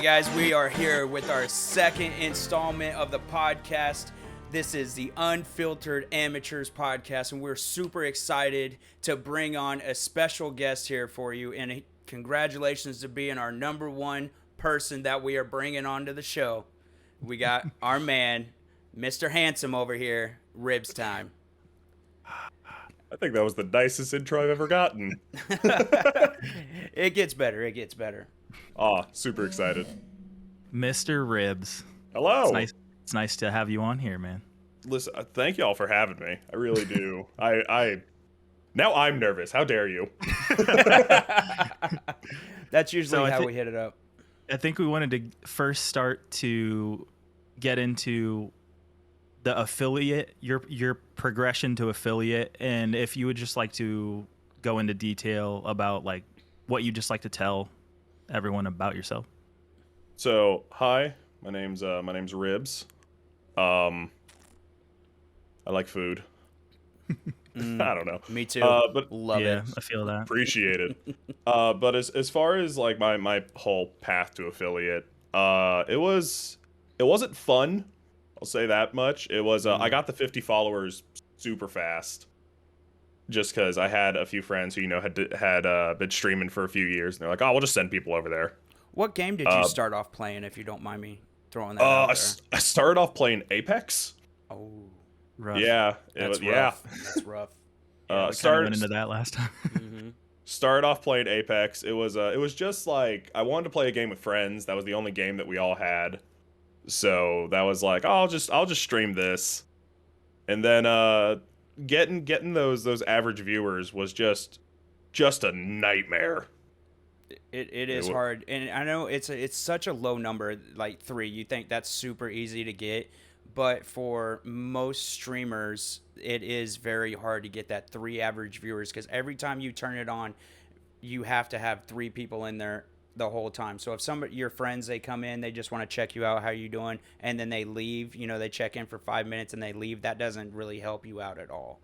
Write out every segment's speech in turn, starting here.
Guys, we are here with our second installment of the podcast. This is the Unfiltered Amateurs Podcast, and we're super excited to bring on a special guest here for you. And congratulations to being our number one person that we are bringing onto the show. We got our man, Mr. Handsome over here, Ribstime. I think that was the nicest intro I've ever gotten. It gets better. It gets better. Super excited. Mr. Ribs. Hello. It's nice to have you on here, man. Listen, thank y'all for having me. I really do. Now I'm nervous. How dare you? That's usually how we hit it up. I think we wanted to first start to get into the affiliate, your progression to affiliate, and if you would just like to go into detail about like what you just like to tell everyone about yourself. So, hi, my name's Ribs. I like food. I don't know. Me too. But love it. I feel that. Appreciate it. But as far as like my whole path to affiliate, it wasn't fun. I'll say that much. It was I got the 50 followers super fast. Just because I had a few friends who had been streaming for a few years, and they're like, "Oh, we'll just send people over there." What game did you start off playing, if you don't mind me throwing that out there? I started off playing Apex. Oh, rough. Yeah, that's rough. Yeah, that's rough. Yeah, we went into that last time. Mm-hmm. Started off playing Apex. It was just like I wanted to play a game with friends. That was the only game that we all had. So that was like, oh, I'll just stream this, and then getting those average viewers was just a nightmare. It is hard, and I know it's such a low number, like 3. You think that's super easy to get, but for most streamers, it is very hard to get that 3 average viewers, because every time you turn it on, you have to have 3 people in there the whole time. So if your friends, they come in, they just want to check you out, how you doing, and then they leave, they check in for 5 minutes and they leave, that doesn't really help you out at all.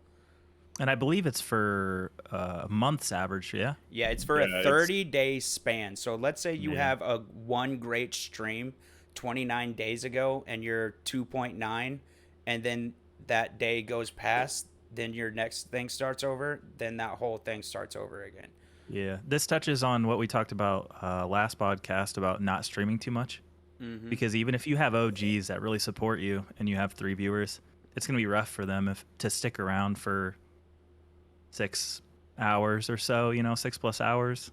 And I believe it's for a month's average, yeah? Yeah, it's for a 30-day span. So let's say you have one great stream 29 days ago and you're 2.9, and then that day goes past, then your next thing starts over, then that whole thing starts over again. Yeah, this touches on what we talked about last podcast about not streaming too much. Mm-hmm. Because even if you have OGs that really support you and you have 3 viewers, it's going to be rough for them to stick around for 6 hours or so, 6+ hours.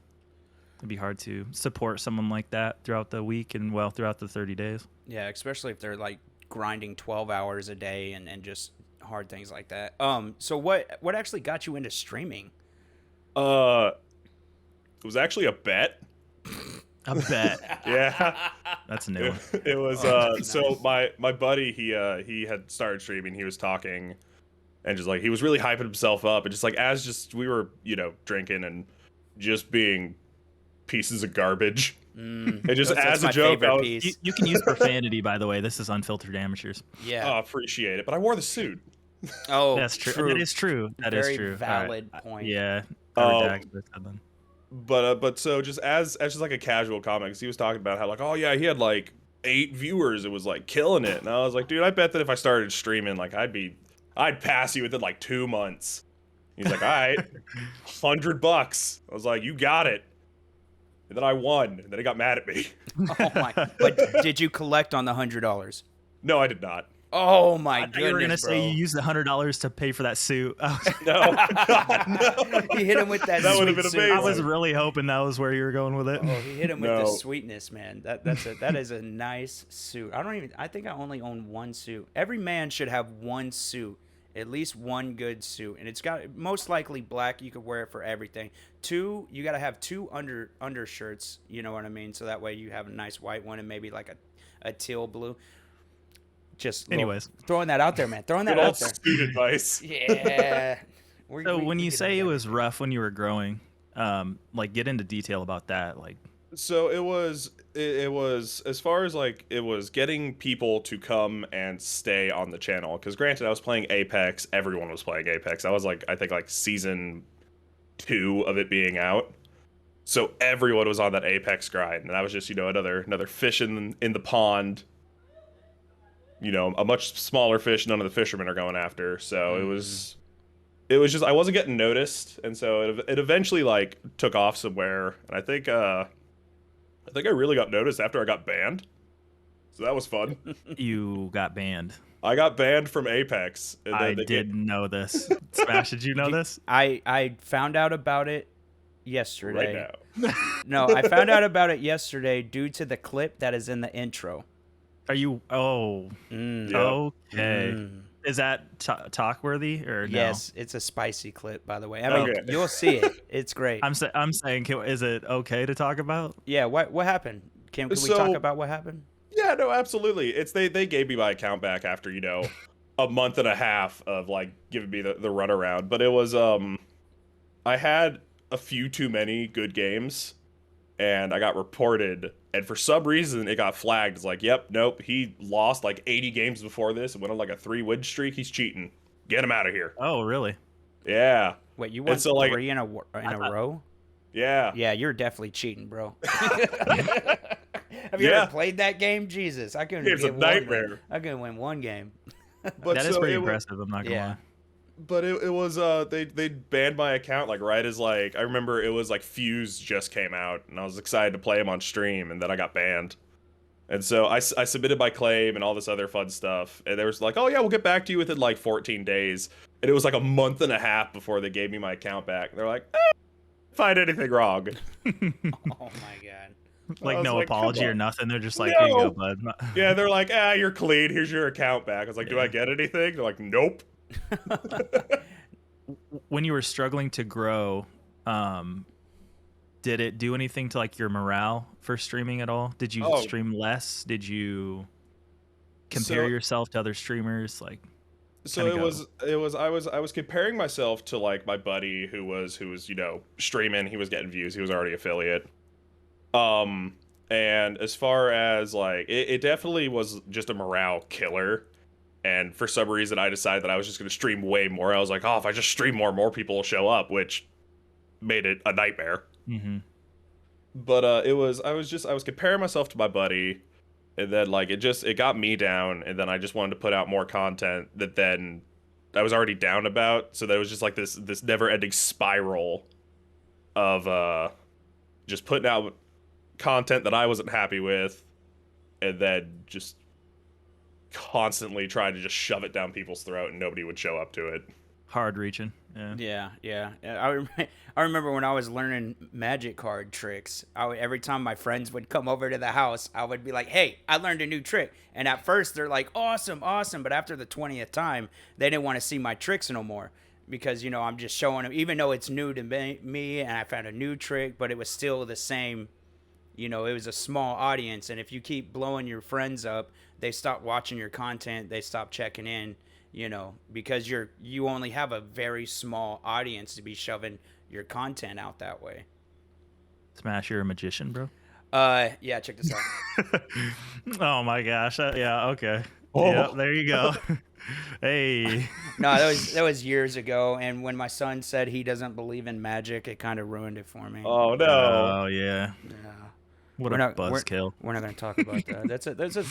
It'd be hard to support someone like that throughout the week and throughout the 30 days. Yeah, especially if they're like grinding 12 hours a day and just hard things like that. So what actually got you into streaming? It was actually a bet. A bet. Yeah. That's a new one. It was nice. So my buddy, he had started streaming. He was talking and just like he was really hyping himself up, and just like we were, drinking and just being pieces of garbage. And just as a joke, you can use profanity, by the way. This is Unfiltered Amateurs. Yeah. Oh, appreciate it. But I wore the suit. Oh, that's true. That is true. That Very is true. valid point. Yeah. Then. But so just as just like a casual comment, 'cause he was talking about how like, oh yeah, he had like 8 viewers. It was like killing it. And I was like, dude, I bet that if I started streaming, like I'd pass you within like 2 months. He's like, all right, $100. I was like, you got it. And then I won. And then he got mad at me. Oh my! But did you collect on the $100? No, I did not. Oh my goodness! You were gonna say you used the $100 to pay for that suit. No, God, no. He hit him with that. That would sweet have been suit. amazing. I was really hoping that was where you were going with it. Oh, he hit him with No. the sweetness, man. That is a nice suit. I think I only own one suit. Every man should have one suit at least one good suit, and it's got most likely black. You could wear it for everything. Two, you got to have two undershirts. You know what I mean? So that way you have a nice white one and maybe like a teal blue. Just throwing that out there, man. Throwing that out there. Suit advice. Yeah. So when you say it was rough when you were growing, like get into detail about that, like. So it was as far as like it was getting people to come and stay on the channel, because granted I was playing Apex, everyone was playing Apex. I was like, I think like season 2 of it being out, so everyone was on that Apex grind, and I was just, you know, another fish in the pond, you know, a much smaller fish none of the fishermen are going after. So it was just I wasn't getting noticed, and so it eventually like took off somewhere, and I think I really got noticed after I got banned. So that was fun. You got banned. I got banned from Apex. And I didn't know this. Smash, did you know this? I found out about it yesterday. Right now. No, I found out about it yesterday due to the clip that is in the intro. Are you? Oh. Okay. Is that talk worthy or no? Yes, it's a spicy clip, by the way. I mean, you'll see it. It's great. I'm saying, is it okay to talk about? Yeah. What happened? Can we talk about what happened? Yeah. No. Absolutely. It's they gave me my account back after, you know, a month and a half of like giving me the runaround. But it was I had a few too many good games, and I got reported. And for some reason, it got flagged. It's like, yep, nope, he lost like 80 games before this and went on like a 3-win streak. He's cheating. Get him out of here. Oh, really? Yeah. Wait, you won so, like, 3 in a row? Yeah. Yeah, you're definitely cheating, bro. Have you ever played that game? Jesus, I couldn't. It's a nightmare. I couldn't win one game. But that is pretty impressive. I'm not gonna lie. But it was they banned my account like right as like I remember it was like Fuse just came out, and I was excited to play him on stream, and then I got banned. And so I submitted my claim and all this other fun stuff, and they was like, oh yeah, we'll get back to you within like 14 days. And it was like a month and a half before they gave me my account back. And they're like, find anything wrong. Oh my god. Like no apology or nothing. They're just like, here you go, bud. Yeah, they're like, you're clean. Here's your account back. I was like, do I get anything? They're like, nope. When you were struggling to grow, did it do anything to like your morale for streaming at all? Did you stream less? Did you compare yourself to other streamers? Like, so it was I was comparing myself to like my buddy who was you know streaming. He was getting views. He was already affiliate. And as far as like it definitely was just a morale killer. And for some reason, I decided that I was just going to stream way more. I was like, if I just stream more people will show up, which made it a nightmare. Mm-hmm. But I was comparing myself to my buddy, and then like it got me down, and then I just wanted to put out more content that then I was already down about. So there was just like this never-ending spiral of just putting out content that I wasn't happy with, and then just constantly trying to just shove it down people's throat, and nobody would show up to it. Hard reaching. Yeah. I remember when I was learning magic card tricks, every time my friends would come over to the house, I would be like, hey, I learned a new trick. And at first they're like, awesome. But after the 20th time, they didn't want to see my tricks no more, because, you know, I'm just showing them, even though it's new to me and I found a new trick, but it was still the same. You know, it was a small audience, and if you keep blowing your friends up, they stop watching your content, they stop checking in, you know, because you only have a very small audience to be shoving your content out that way. Smash, you're a magician, bro? Yeah, check this out. Oh my gosh. Yeah, okay. Oh. Yeah, there you go. Hey. No, that was years ago, and when my son said he doesn't believe in magic, it kind of ruined it for me. Oh no. Oh yeah. Yeah. What a buzzkill. We're not going to talk about that.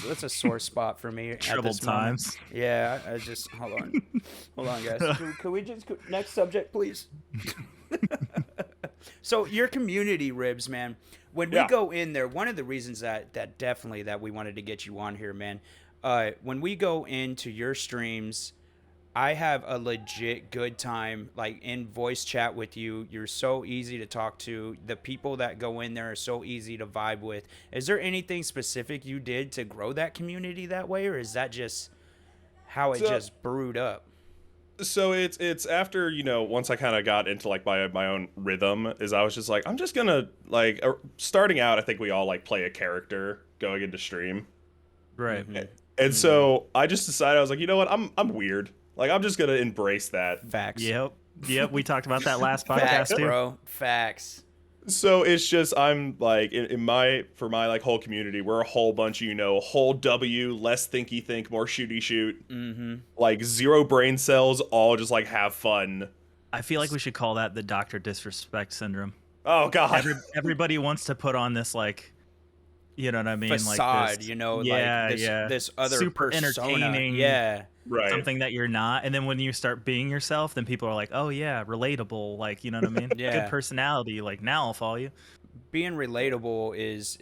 That's a sore spot for me. Troubled times. Yeah, I just hold on, guys. Could we just next subject, please? So your community, Ribs, man. When we go in there, one of the reasons that definitely that we wanted to get you on here, man. When we go into your streams, I have a legit good time, like in voice chat with you. You're so easy to talk to. The people that go in there are so easy to vibe with. Is there anything specific you did to grow that community that way, or is that just how it just brewed up? So it's after, once I kind of got into like my own rhythm, is I was just like, I'm just gonna like starting out, I think we all like play a character going into stream. Right. Mhm. And so I just decided, I was like, you know what? I'm weird. Like, I'm just gonna embrace that. Facts. Yep. We talked about that last Facts, podcast too. bro. Facts. So it's just, I'm like for my like whole community, we're a whole bunch of, whole W, less thinky think, more shooty shoot. Mm-hmm. Like zero brain cells, all just like have fun. I feel like we should call that the Dr. Disrespect syndrome. Oh god. Everybody wants to put on this like, you know what I mean, Facade, like this, like this other super persona. entertaining, Yeah. Right. something that you're not. And then when you start being yourself, then people are like, oh yeah, relatable, like, you know what I mean? Yeah. Good personality, like now I'll follow you. Being relatable is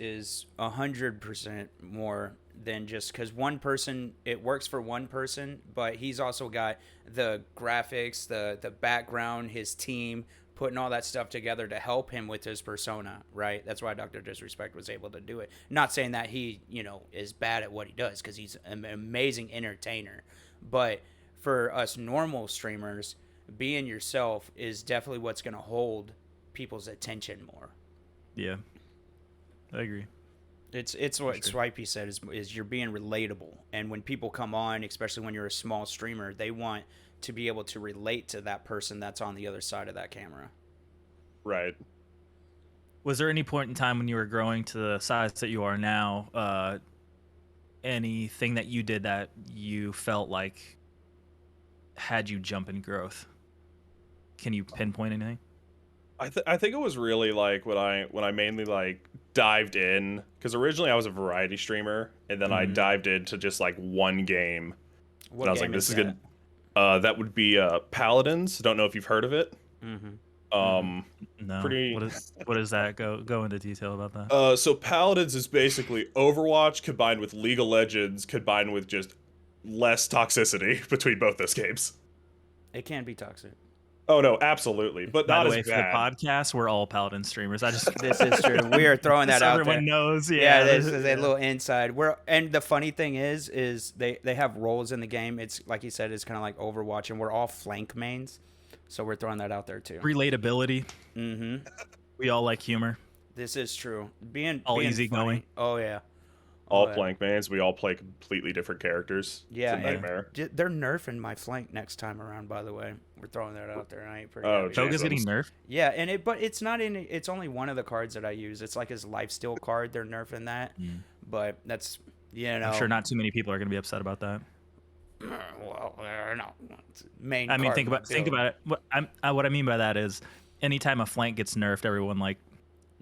100% more than just because one person, it works for one person, but he's also got the graphics, the background, his team, putting all that stuff together to help him with his persona, right? That's why Dr. Disrespect was able to do it. Not saying that he, is bad at what he does, because he's an amazing entertainer. But for us normal streamers, being yourself is definitely what's going to hold people's attention more. Yeah, I agree. It's what Swipey said is you're being relatable, and when people come on, especially when you're a small streamer, they want to be able to relate to that person that's on the other side of that camera. Right. Was there any point in time when you were growing to the size that you are now, anything that you did that you felt like had you jump in growth? Can you pinpoint anything? I think it was really like when I mainly like dived in, because originally I was a variety streamer, and then I dived into just like one game. What and I was game like, this is that? good. That would be Paladins. Don't know if you've heard of it. Mm-hmm. No. Pretty. What is that? Go into detail about that. So Paladins is basically Overwatch combined with League of Legends combined with just less toxicity between both those games. It can be toxic. Oh no, absolutely, but By not the way, as for the bad. podcast, we're all Paladin streamers. I just This is true. We are throwing that so out everyone there. knows. Yeah, this is a little inside. And the funny thing is they have roles in the game. It's like you said, it's kind of like Overwatch, and we're all flank mains, so we're throwing that out there too. Relatability. Mm-hmm. We all like humor. This is true. Being All easygoing. easygoing. Oh yeah. All yeah. flank mans, we all play completely different characters. Yeah, it's a nightmare. they're nerfing my flank next time around. By the way, we're throwing that out there. I ain't pretty. Oh, happy. Toga's getting nerfed. Yeah, but it's not in. It's only one of the cards that I use. It's like his lifesteal card. They're nerfing that, but that's I'm sure not too many people are going to be upset about that. Well, no. Main. I mean, card think about it. What I mean by that is, anytime a flank gets nerfed, everyone like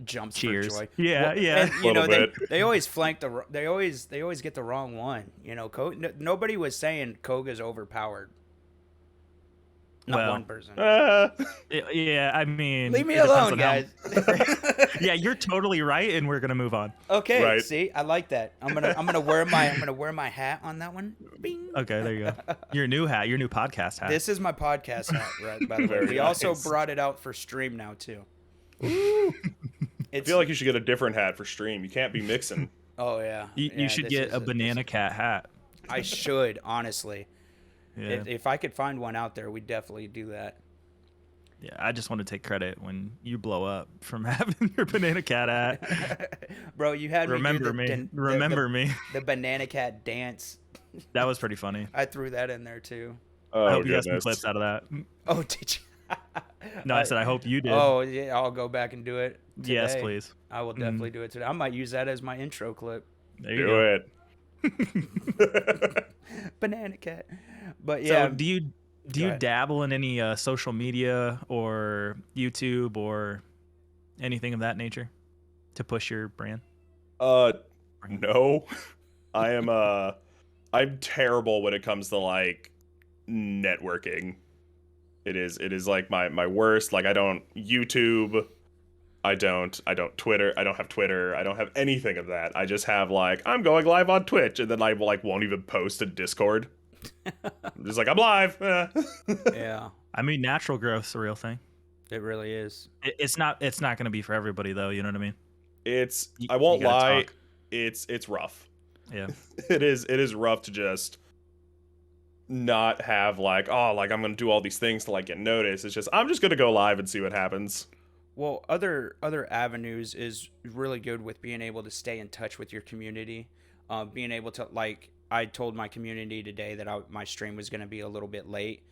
jumps cheers. for joy. Yeah, Well, yeah. And, they always flank they always get the wrong one. Nobody was saying Koga's overpowered. Not one person. Yeah, I mean, Leave me it depends alone, on guys. Yeah, you're totally right, and we're gonna move on. Okay, Right. see, I like that. I'm gonna wear my hat on that one. Bing. Okay, there you go. Your new hat, your new podcast hat. This is my podcast hat, right? By the way, Very we also nice. brought it out for stream now too. I feel like you should get a different hat for stream. You can't be mixing. Oh yeah. You should get a banana cat hat. I should honestly. Yeah. If I could find one out there, we'd definitely do that. Yeah, I just want to take credit when you blow up from having your banana cat hat. Bro, you had Remember me. Do Remember me. The banana cat dance. That was pretty funny. I threw that in there too. Oh, I hope you got some goodness. clips out of that. Oh, did you? No, I said I hope you did. Oh, yeah, I'll go back and do it today. Yes, please. I will definitely do it today. I might use that as my intro clip. There you Do go. it. Banana cat. But yeah. So do you dabble in any social media or YouTube or anything of that nature to push your brand? No. I'm terrible when it comes to like networking. It is like my worst. Like I don't YouTube. I don't Twitter. I don't have Twitter. I don't have anything of that. I just have like, I'm going live on Twitch, and then I like won't even post to Discord. I'm just like, I'm live. Yeah, I mean, natural growth's a real thing. it really is. It's not going to be for everybody though. You know what I mean? I won't you gotta lie. talk. It's rough. Yeah. It is rough to just not have like, oh, like I'm gonna do all these things to like get noticed. It's just I'm just gonna go live and see what happens. Well, other avenues is really good with being able to stay in touch with your community, being able to like I told my community today that my stream was going to be a little bit late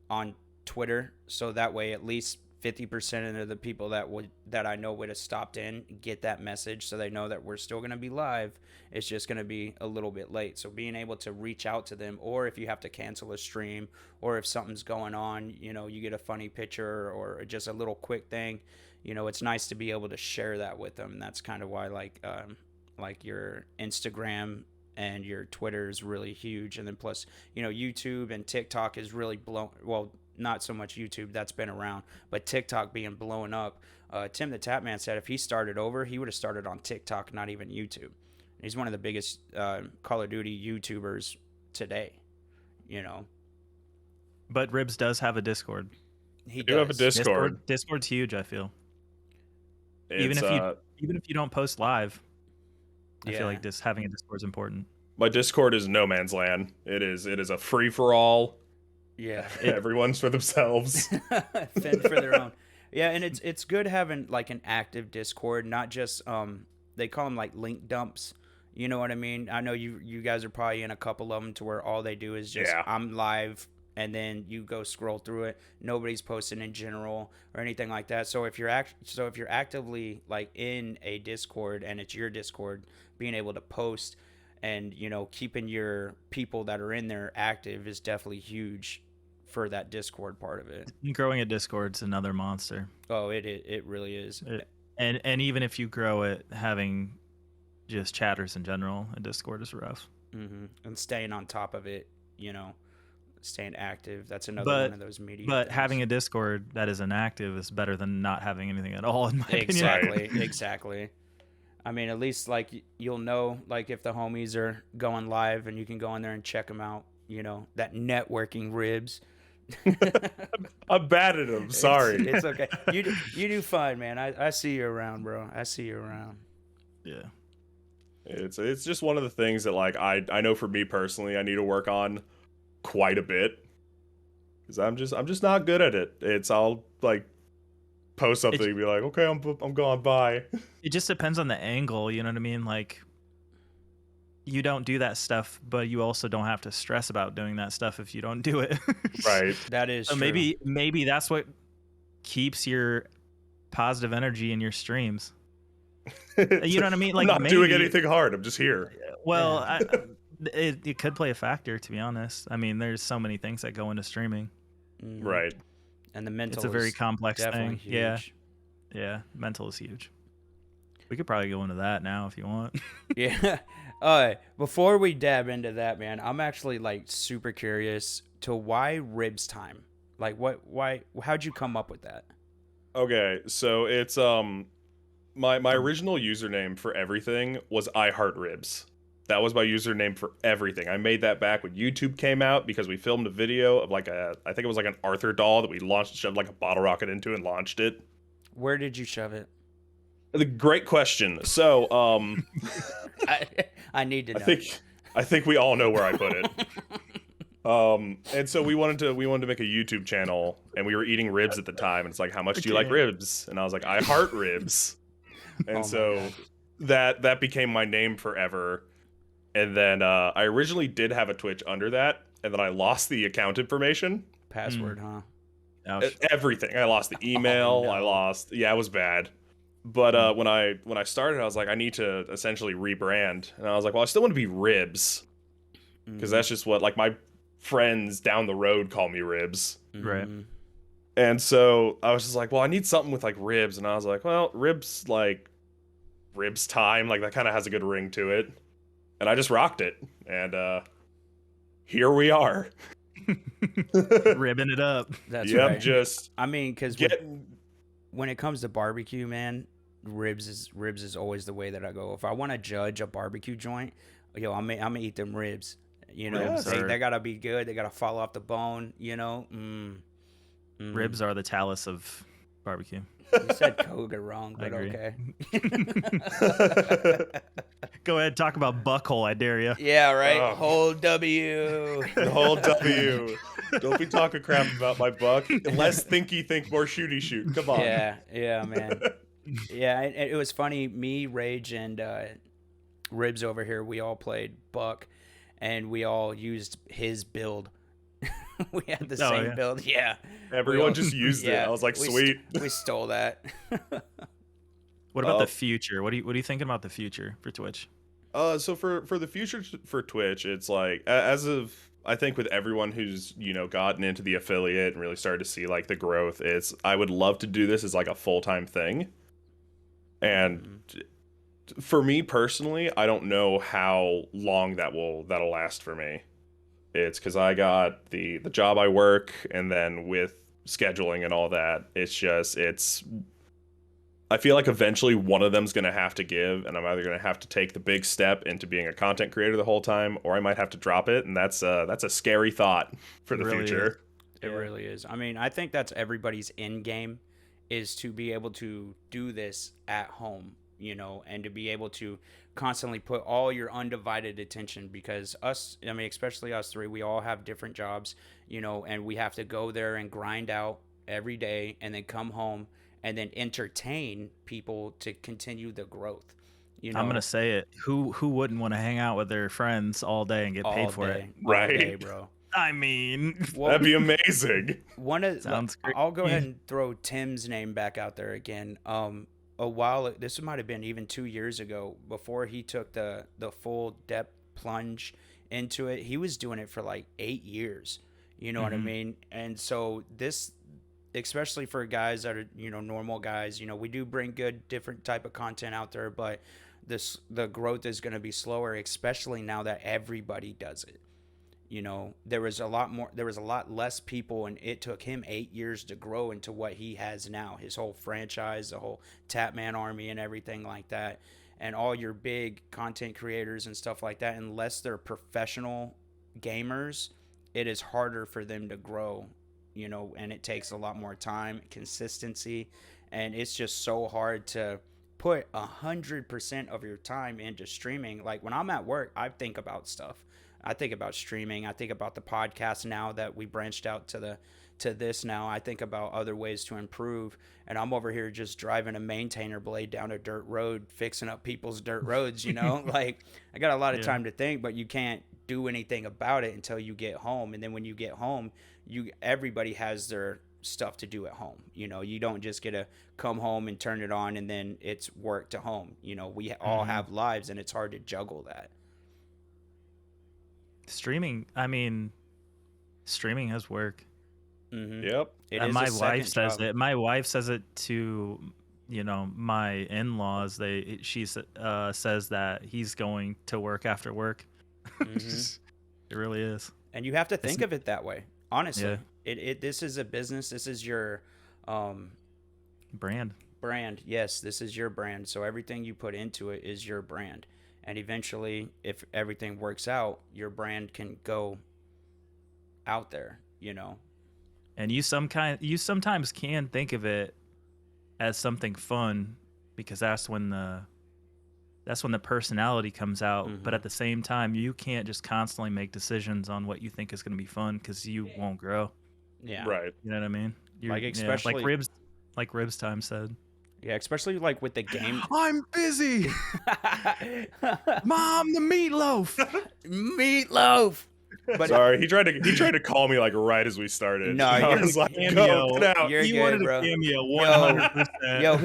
on Twitter, so that way at least 50% of the people that I know would have stopped in get that message, so they know that we're still going to be live. It's just going to be a little bit late. So being able to reach out to them, or if you have to cancel a stream, or if something's going on, you get a funny picture or just a little quick thing. It's nice to be able to share that with them. And that's kind of why like your Instagram and your Twitter is really huge. And then plus, YouTube and TikTok is really blown. Well, not so much YouTube, that's been around, but TikTok being blown up. Tim the Tapman said if he started over, he would have started on TikTok, not even YouTube. He's one of the biggest Call of Duty YouTubers today, But Ribs does have a Discord. He does have a Discord. Discord's huge, I feel. Even if you don't post live, I feel like having a Discord is important. My Discord is no man's land. It is a free for all. Yeah, everyone's for themselves. Fend for their own. Yeah, and it's good having like an active Discord, not just they call them like link dumps. You know what I mean? I know you guys are probably in a couple of them to where all they do is just I'm live, and then you go scroll through it. Nobody's posting in general or anything like that. So if you're actively like in a Discord and it's your Discord, being able to post and keeping your people that are in there active is definitely huge for that Discord part of it. Growing a Discord's another monster. Oh, it really is. And even if you grow it, having just chatters in general, a Discord is rough. Mm-hmm. And staying on top of it, staying active. That's another one of those media. But having a Discord that is inactive is better than not having anything at all, in my opinion. Exactly. I mean, at least like you'll know like if the homies are going live and you can go in there and check them out. That networking Ribs. I'm bad at them. Sorry. It's okay. You do fine, man. I see you around, bro. I see you around. Yeah. It's just one of the things that like I know for me personally I need to work on quite a bit, because I'm just not good at it. I'll like post something and be like, okay, I'm going by. It just depends on the angle, you know what I mean? Like, you don't do that stuff, but you also don't have to stress about doing that stuff if you don't do it. Right. That is so true. Maybe that's what keeps your positive energy in your streams. You know what I mean? Like, I'm not doing anything hard. I'm just here. Well, it could play a factor, to be honest. I mean, there's so many things that go into streaming. Mm-hmm. Right. And the mental it's a very complex thing. Huge. Yeah, mental is huge. We could probably go into that now if you want. Yeah. All right. Before we dab into that, man, I'm actually like super curious to why Ribstime? Like how'd you come up with that? Okay, so it's my original username for everything was iHeartRibs. That was my username for everything. I made that back when YouTube came out because we filmed a video of like I think it was like an Arthur doll that we shoved like a bottle rocket into and launched it. Where did you shove it? Great question. So, I need to know. I think we all know where I put it. And so we wanted to make a YouTube channel, and we were eating ribs at the time, and it's like, how much do you like ribs? And I was like, I heart ribs. And that became my name forever. And then I originally did have a Twitch under that, and then I lost the account information. Password, huh? Ouch. Everything. I lost the email. No. It was bad. But when I started, I was like, I need to essentially rebrand. And I was like, well, I still want to be Ribs. Because that's just what, like, my friends down the road call me Ribs. Right. And so I was just like, well, I need something with, like, Ribs. And I was like, well, Ribs, like, Ribstime, like, that kind of has a good ring to it. And I just rocked it. And here we are. Ribbing it up. That's right. Just... I mean, because when it comes to barbecue, man, ribs is always the way that I go. If I want to judge a barbecue joint, I'm gonna eat them ribs. They gotta be good. They gotta fall off the bone. Ribs are the Talus of barbecue. You said Koga wrong, I but agree. okay. Go ahead, talk about buckhole. I dare you. Yeah, right. Oh. Whole W. The whole W. Don't be talking crap about my buck. Less thinky think, more shooty shoot. Come on. Yeah, man. Yeah, it was funny. Me, Rage, and Ribs over here, we all played Buck, and we all used his build. We had the same yeah. build. Yeah. Everyone just used it. I was like, sweet. We stole that. What about the future? What are you thinking about the future for Twitch? So for the future for Twitch, it's like as of I think with everyone who's gotten into the affiliate and really started to see like the growth, I would love to do this as like a full-time thing. And for me personally, I don't know how long that'll last for me. It's because I got the job I work, and then with scheduling and all that, I feel like eventually one of them's going to have to give, and I'm either going to have to take the big step into being a content creator the whole time, or I might have to drop it, and that's a scary thought for the future. It really is. I mean, I think that's everybody's end game, is to be able to do this at home, and to be able to constantly put all your undivided attention, because especially us three, we all have different jobs, and we have to go there and grind out every day and then come home and then entertain people to continue the growth. I'm gonna say it. Who wouldn't want to hang out with their friends all day and get paid for it? Right, all day, bro. I mean, that'd be amazing. Sounds great. I'll go ahead and throw Tim's name back out there again. This might have been even 2 years ago, before he took the full depth plunge into it. He was doing it for like 8 years. You know what I mean? And so this, especially for guys that are normal guys, we do bring good different type of content out there, but the growth is going to be slower, especially now that everybody does it. There was a lot less people, and it took him 8 years to grow into what he has now, his whole franchise, the whole Tapman army and everything like that. And all your big content creators and stuff like that, unless they're professional gamers, it is harder for them to grow, and it takes a lot more time, consistency, and it's just so hard to put 100% of your time into streaming. Like when I'm at work, I think about stuff. I think about streaming. I think about the podcast now that we branched out to this now. I think about other ways to improve, and I'm over here just driving a maintainer blade down a dirt road, fixing up people's dirt roads, like I got a lot of time to think, but you can't do anything about it until you get home. And then when you get home, everybody has their stuff to do at home. You don't just get to come home and turn it on and then it's work to home. We all have lives, and it's hard to juggle that. Streaming has work. Yep. And my wife says it. My wife says it to, my in-laws. She says that he's going to work after work. It really is. And you have to think of it that way. Honestly, this is a business. This is your brand. Yes, this is your brand. So everything you put into it is your brand. And eventually, if everything works out, your brand can go out there, And you sometimes can think of it as something fun, because that's when the personality comes out. But at the same time, you can't just constantly make decisions on what you think is going to be fun, because you won't grow. Yeah. Right. You know what I mean? Especially like Ribstime said. Yeah, especially like with the game. I'm busy. Mom, the meatloaf. Meatloaf. But sorry, he tried to call me like right as we started. No, I was like, go, get out. You're he good, wanted bro. a cameo 100%. Yo,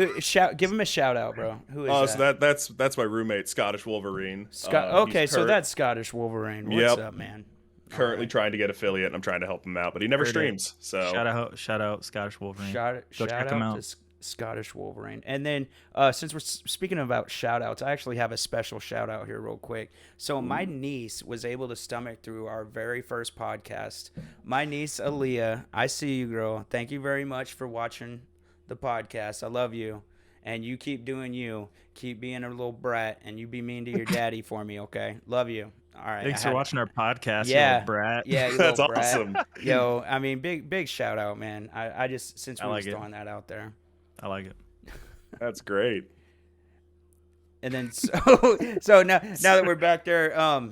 give him a shout out, bro. Who is that? So that's my roommate, Scottish Wolverine. Okay, so that's Scottish Wolverine. What's up, man? Currently trying to get affiliate, and I'm trying to help him out, but he never streams. So shout out Scottish Wolverine. Go check him out. Scottish Wolverine. And then since we're speaking about shout outs, I actually have a special shout out here real quick. So my niece was able to stomach through our very first podcast. My niece Aaliyah, I see you, girl. Thank you very much for watching the podcast. I love you, and you keep doing you. Keep being a little brat, and you be mean to your daddy for me, okay? Love you. All right. Thanks for watching our podcast, you little brat. Yeah, you that's little brat. awesome. Yo, I mean, big shout out, man. I just, since we were throwing that out there. I like it. That's great. And then so now that we're back there,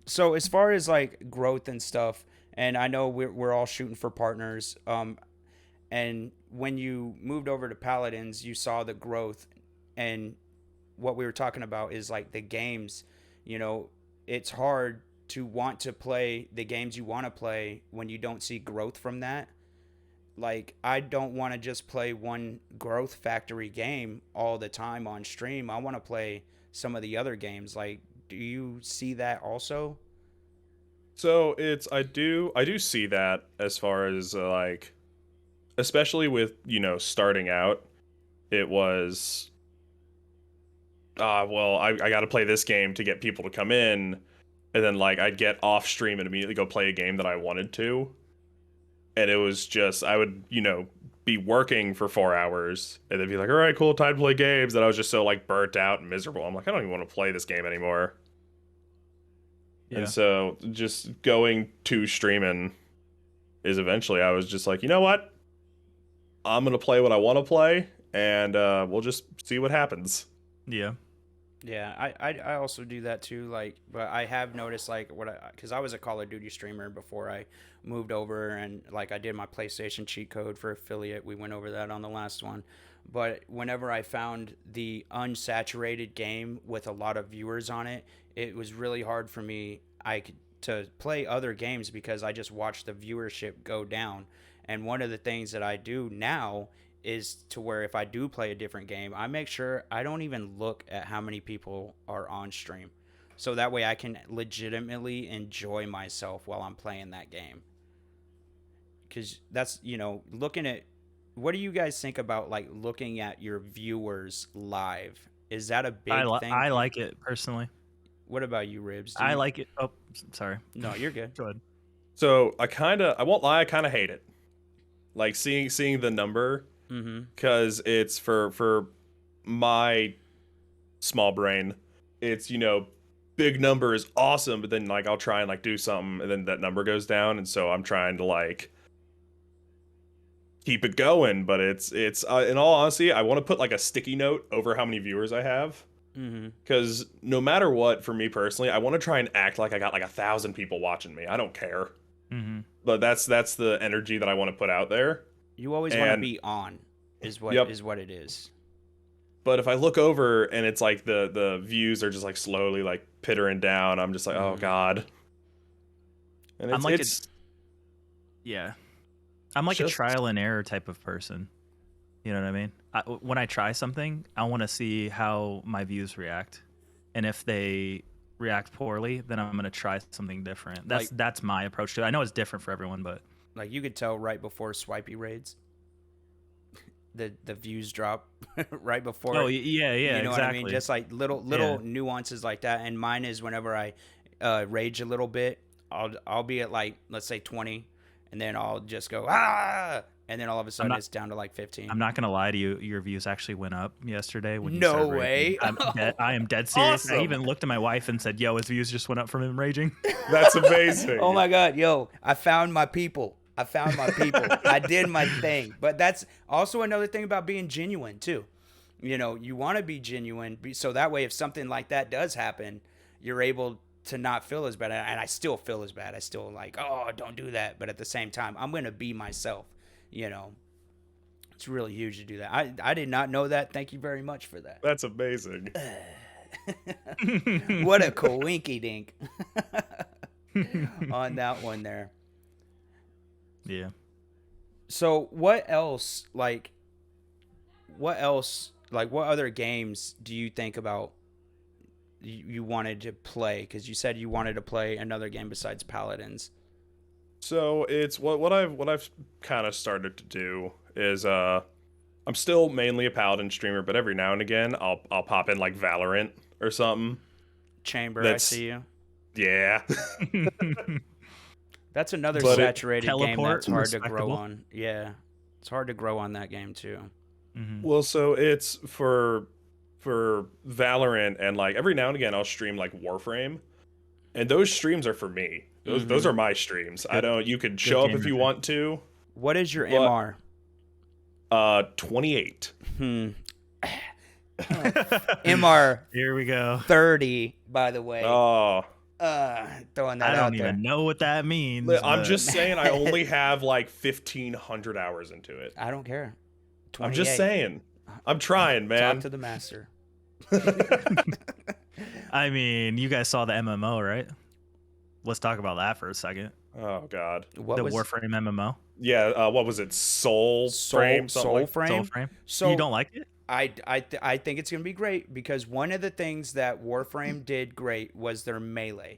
so as far as like growth and stuff, and I know we're all shooting for partners, and when you moved over to Paladins, you saw the growth, and what we were talking about is like the games. It's hard to want to play the games you want to play when you don't see growth from that. Like, I don't want to just play one growth factory game all the time on stream. I want to play some of the other games. Like, do you see that also? So I do see that as far as like, especially with starting out, it was well, I got to play this game to get people to come in, and then like I'd get off stream and immediately go play a game that I wanted to, and it was just I would be working for 4 hours and then be like, all right, cool, time to play games, and I was just so like burnt out and miserable. I'm like, I don't even want to play this game anymore. Yeah. And so just going to streaming is eventually I was just like, you know what? I'm going to play what I want to play, and we'll just see what happens. Yeah. Yeah, I also do that too. Like, but I have noticed like because I was a Call of Duty streamer before I moved over, and like I did my PlayStation cheat code for affiliate. We went over that on the last one. But whenever I found the unsaturated game with a lot of viewers on it, it was really hard for me to play other games because I just watched the viewership go down. And one of the things that I do now is to where if I do play a different game, I make sure I don't even look at how many people are on stream. So that way I can legitimately enjoy myself while I'm playing that game. Because that's, looking at, what do you guys think about like looking at your viewers live? Is that a big thing? I like it personally. What about you, Ribs? I like it. Oh, sorry. No, you're good. Go ahead. So I won't lie, I kind of hate it. Like seeing the number, because it's for my small brain, it's big number is awesome, but then like I'll try and like do something and then that number goes down, and so I'm trying to like keep it going. But it's in all honesty, I want to put like a sticky note over how many viewers I have, because no matter what, for me personally, I want to try and act like I got like 1,000 people watching me. I don't care. But that's the energy that I want to put out there. You always want to be on, is what it is. But if I look over and it's like the views are just like slowly like pittering down, I'm just like, oh god. And I'm like I'm like a trial and error type of person. You know what I mean? When I try something, I want to see how my views react, and if they react poorly, then I'm gonna try something different. That's my approach to it. I know it's different for everyone, but like you could tell right before swipey raids, the views drop right before. Oh yeah, you know exactly. what I mean? Just like little nuances like that. And mine is whenever I rage a little bit, I'll be at like let's say 20, and then I'll just go and then all of a sudden it's down to like 15. I'm not gonna lie to you, your views actually went up yesterday when you No started way. raging. I am dead serious. Awesome. I even looked at my wife and said, "Yo, his views just went up from him raging." That's amazing. Oh my god, yo, I found my people. I did my thing. But that's also another thing about being genuine too. You want to be genuine, so that way if something like that does happen, you're able to not feel as bad. And I still feel as bad. I still like, oh, don't do that. But at the same time, I'm going to be myself. It's really huge to do that. I did not know that. Thank you very much for that. That's amazing. What a coinky dink on that one there. Yeah. So what other games do you think about you wanted to play? Because you said you wanted to play another game besides Paladins. So it's what I've kind of started to do is I'm still mainly a Paladin streamer, but every now and again I'll pop in like Valorant or something. Chamber, I see you. Yeah. That's another saturated game that's hard to grow respectable. on. Yeah, it's hard to grow on that game too. Well, so it's for Valorant, and like every now and again I'll stream like Warframe, and those streams are for me. Those are my streams. You could show up if you want to. What is your MR? 28. MR Here we go. 30, by the way. Oh, Throwing that I out don't there. even know what that means. I'm but- just saying I only have like 1,500 hours into it. I don't care. 28. I'm just saying. I'm trying, man. Talk to the master. I mean, you guys saw the MMO, right? Let's talk about that for a second. Oh God. What the was Warframe MMO. Yeah. What was it? Soul Frame. Soul Frame? Soulframe. So You don't like it? I think it's gonna be great because one of the things that Warframe did great was their melee,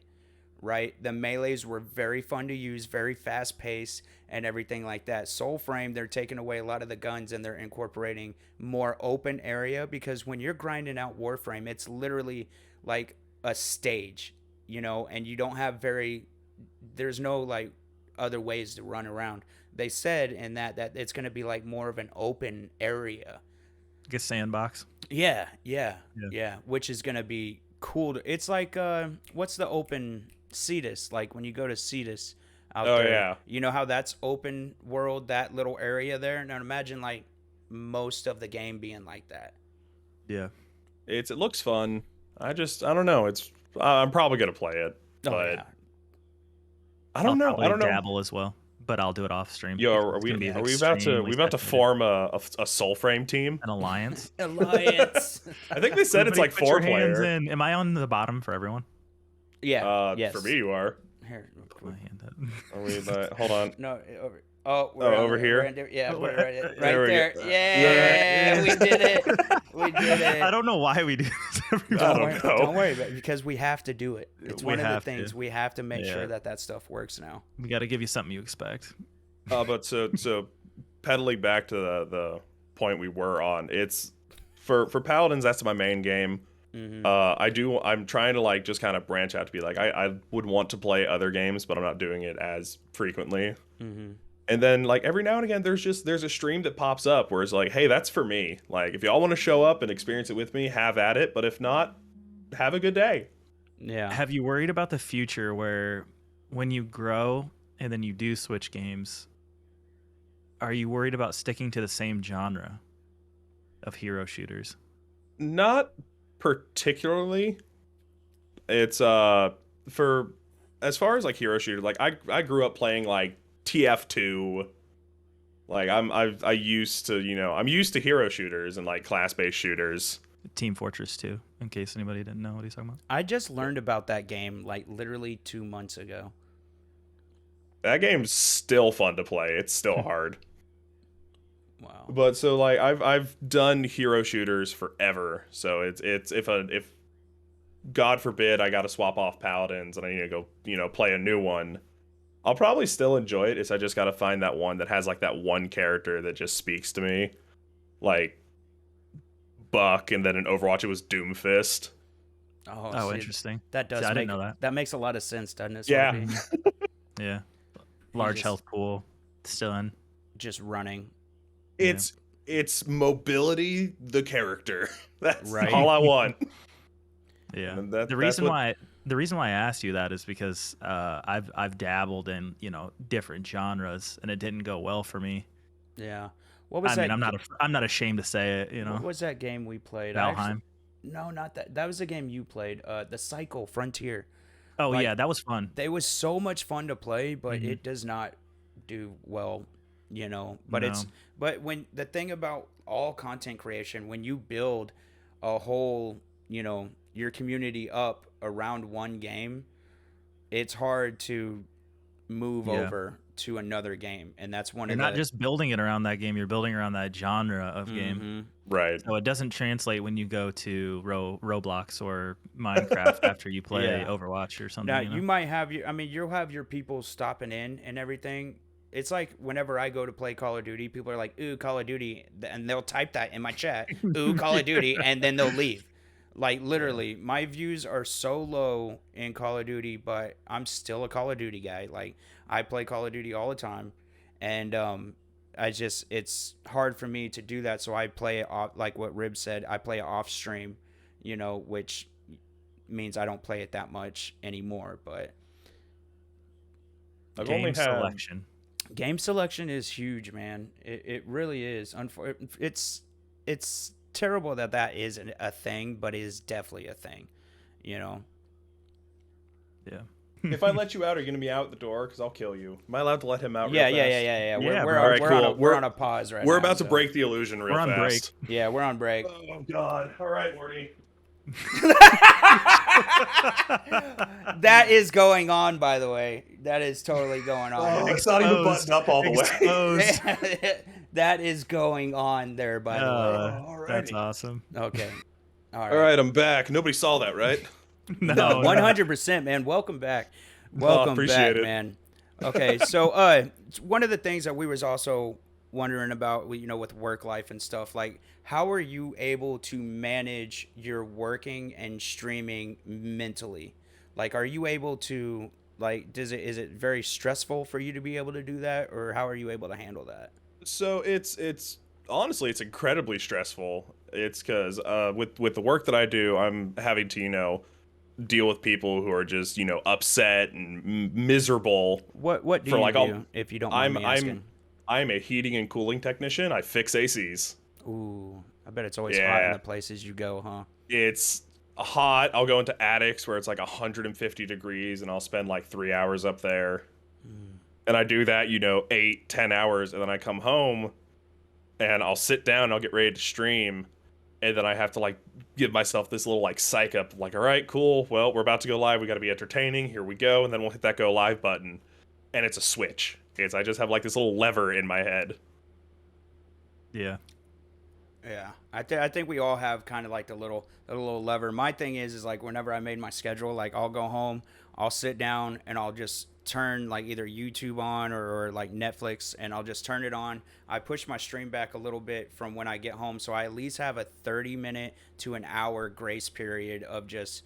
right? The melees were very fun to use, very fast paced, and everything like that. Soulframe, they're taking away a lot of the guns and they're incorporating more open area because when you're grinding out Warframe, it's literally like a stage, and you don't have there's no like other ways to run around. They said in that it's gonna be like more of an open area. Like a sandbox. Yeah, which is gonna be cool. It's like what's the open Cetus? Like when you go to Cetus out there. Yeah. You know how that's open world, that little area there? Now imagine like most of the game being like that. Yeah. It looks fun. I don't know. I'm probably gonna play it, but yeah. I don't know. I'll I don't know. dabble as well, but I'll do it off stream. Yo, are It's we gonna be about to extremely form a Soul Frame team? an alliance? Alliance. I think they said it's Everybody like put your 4 hands player. in. Am I on the bottom for everyone? Yeah. Yes. For me, you are. Here. Put my hand up. Are we? Hold on. No, over. Oh, we're over here? Yeah, we're right There we there. go. Yeah, we did it. We did it. I don't know why we do this every I time. don't know. Don't worry about it because we have to do it. It's We one of the have things to. we have to make Yeah. sure that stuff works now. We got to give you something you expect. But so pedaling back to the point we were on, it's for Paladins. That's my main game. Mm-hmm. I'm trying to like just kind of branch out to be like I would want to play other games, but I'm not doing it as frequently. Mm-hmm. And then like every now and again, there's a stream that pops up where it's like, hey, that's for me. Like if y'all want to show up and experience it with me, have at it. But if not, have a good day. Yeah. Have you worried about the future where when you grow and then you do switch games, are you worried about sticking to the same genre of hero shooters? Not particularly. It's for as far as like hero shooter, like I grew up playing like TF2. Like I'm used to hero shooters and like class-based shooters. Team Fortress 2, in case anybody didn't know what he's talking about. I just learned about that game like literally 2 months ago. That game's still fun to play. It's still hard. Wow. But so like I've done hero shooters forever. So it's if God forbid I got to swap off Paladins and I need to go, play a new one, I'll probably still enjoy it. I just got to find that one that has like that one character that just speaks to me. Like Buck, and then in Overwatch it was Doomfist. Oh, see, interesting. That does See, I make, didn't know that. That makes a lot of sense, doesn't it? Yeah. Sophie? Yeah. Large just- health pool. Still in. Just running. It's mobility, the character. That's Right. all I want. Yeah. And The reason why I asked you that is because I've dabbled in different genres and it didn't go well for me. Yeah. What was I that? mean, I'm not ashamed to say it. What was that game we played? Valheim. No, not that. That was the game you played. The Cycle Frontier. Oh like- yeah, that was fun. They was so much fun to play, but Mhm. it does not do well, But but when the thing about all content creation, when you build a whole, your community up around one game, it's hard to move over to another game, and that's one You're of not just building it around that game; you're building around that genre of game. Mhm. Right. So it doesn't translate when you go to Roblox or Minecraft after you play Yeah. Overwatch or something. Now you know? you might have you'll have your people stopping in and everything. It's like whenever I go to play Call of Duty, people are like, "Ooh, Call of Duty," and they'll type that in my chat, "Ooh, Call of Duty," and then they'll leave. Like literally, my views are so low in Call of Duty, but I'm still a Call of Duty guy. Like I play Call of Duty all the time, and it's hard for me to do that. So I play it off, like what Rib said. I play it off stream, which means I don't play it that much anymore. But I've Game only had selection. Game selection is huge, man. It really is. It's terrible that that isn't a thing, but it is definitely a thing. You know. Yeah. If I let you out, are you gonna be out the door? Because I'll kill you. Am I allowed to let him out? Yeah, real yeah, fast? yeah, yeah, yeah. Yeah, We're, bro. on, All right, we're, cool. on a, we're on a pause right now. We're about to so- break the illusion real We're on fast. Yeah, we're on break. Oh God! All right, Morty. That is going on, by the way. That is totally going Oh, on. it's not even Exposed. buttoned up all the way. Exposed. That is going on there, by the way. That's awesome. Okay. All All right, I'm back. Nobody saw that, right? No, No, no. 100%, man. Welcome back. Welcome appreciate back, it. man. Okay, so one of the things that we was also wondering about, with work life and stuff, like how are you able to manage your working and streaming mentally? Like, are you able to is it very stressful for you to be able to do that, or how are you able to handle that? So it's honestly it's incredibly stressful. It's because with the work that I do, I'm having to deal with people who are just upset and miserable. What do for you like do, if you don't mind me asking? I'm a heating and cooling technician. I fix ACs. Ooh, I bet it's always hot in Yeah. the places you go, huh? It's hot. I'll go into attics where it's like 150 degrees, and I'll spend like 3 hours up there. And I do that, 8-10 hours, and then I come home and I'll sit down, I'll get ready to stream, and then I have to like give myself this little like psych up, like, all right, cool, well, we're about to go live, we got to be entertaining, here we go, and then we'll hit that go live button, and it's a switch. I just have like this little lever in my head. Yeah. Yeah, I think we all have kind of like the little lever. My thing is like whenever I made my schedule, like I'll go home, I'll sit down, and I'll just turn like either YouTube on or like Netflix, and I'll just turn it on. I push my stream back a little bit from when I get home, so I at least have a 30-minute to an hour grace period of just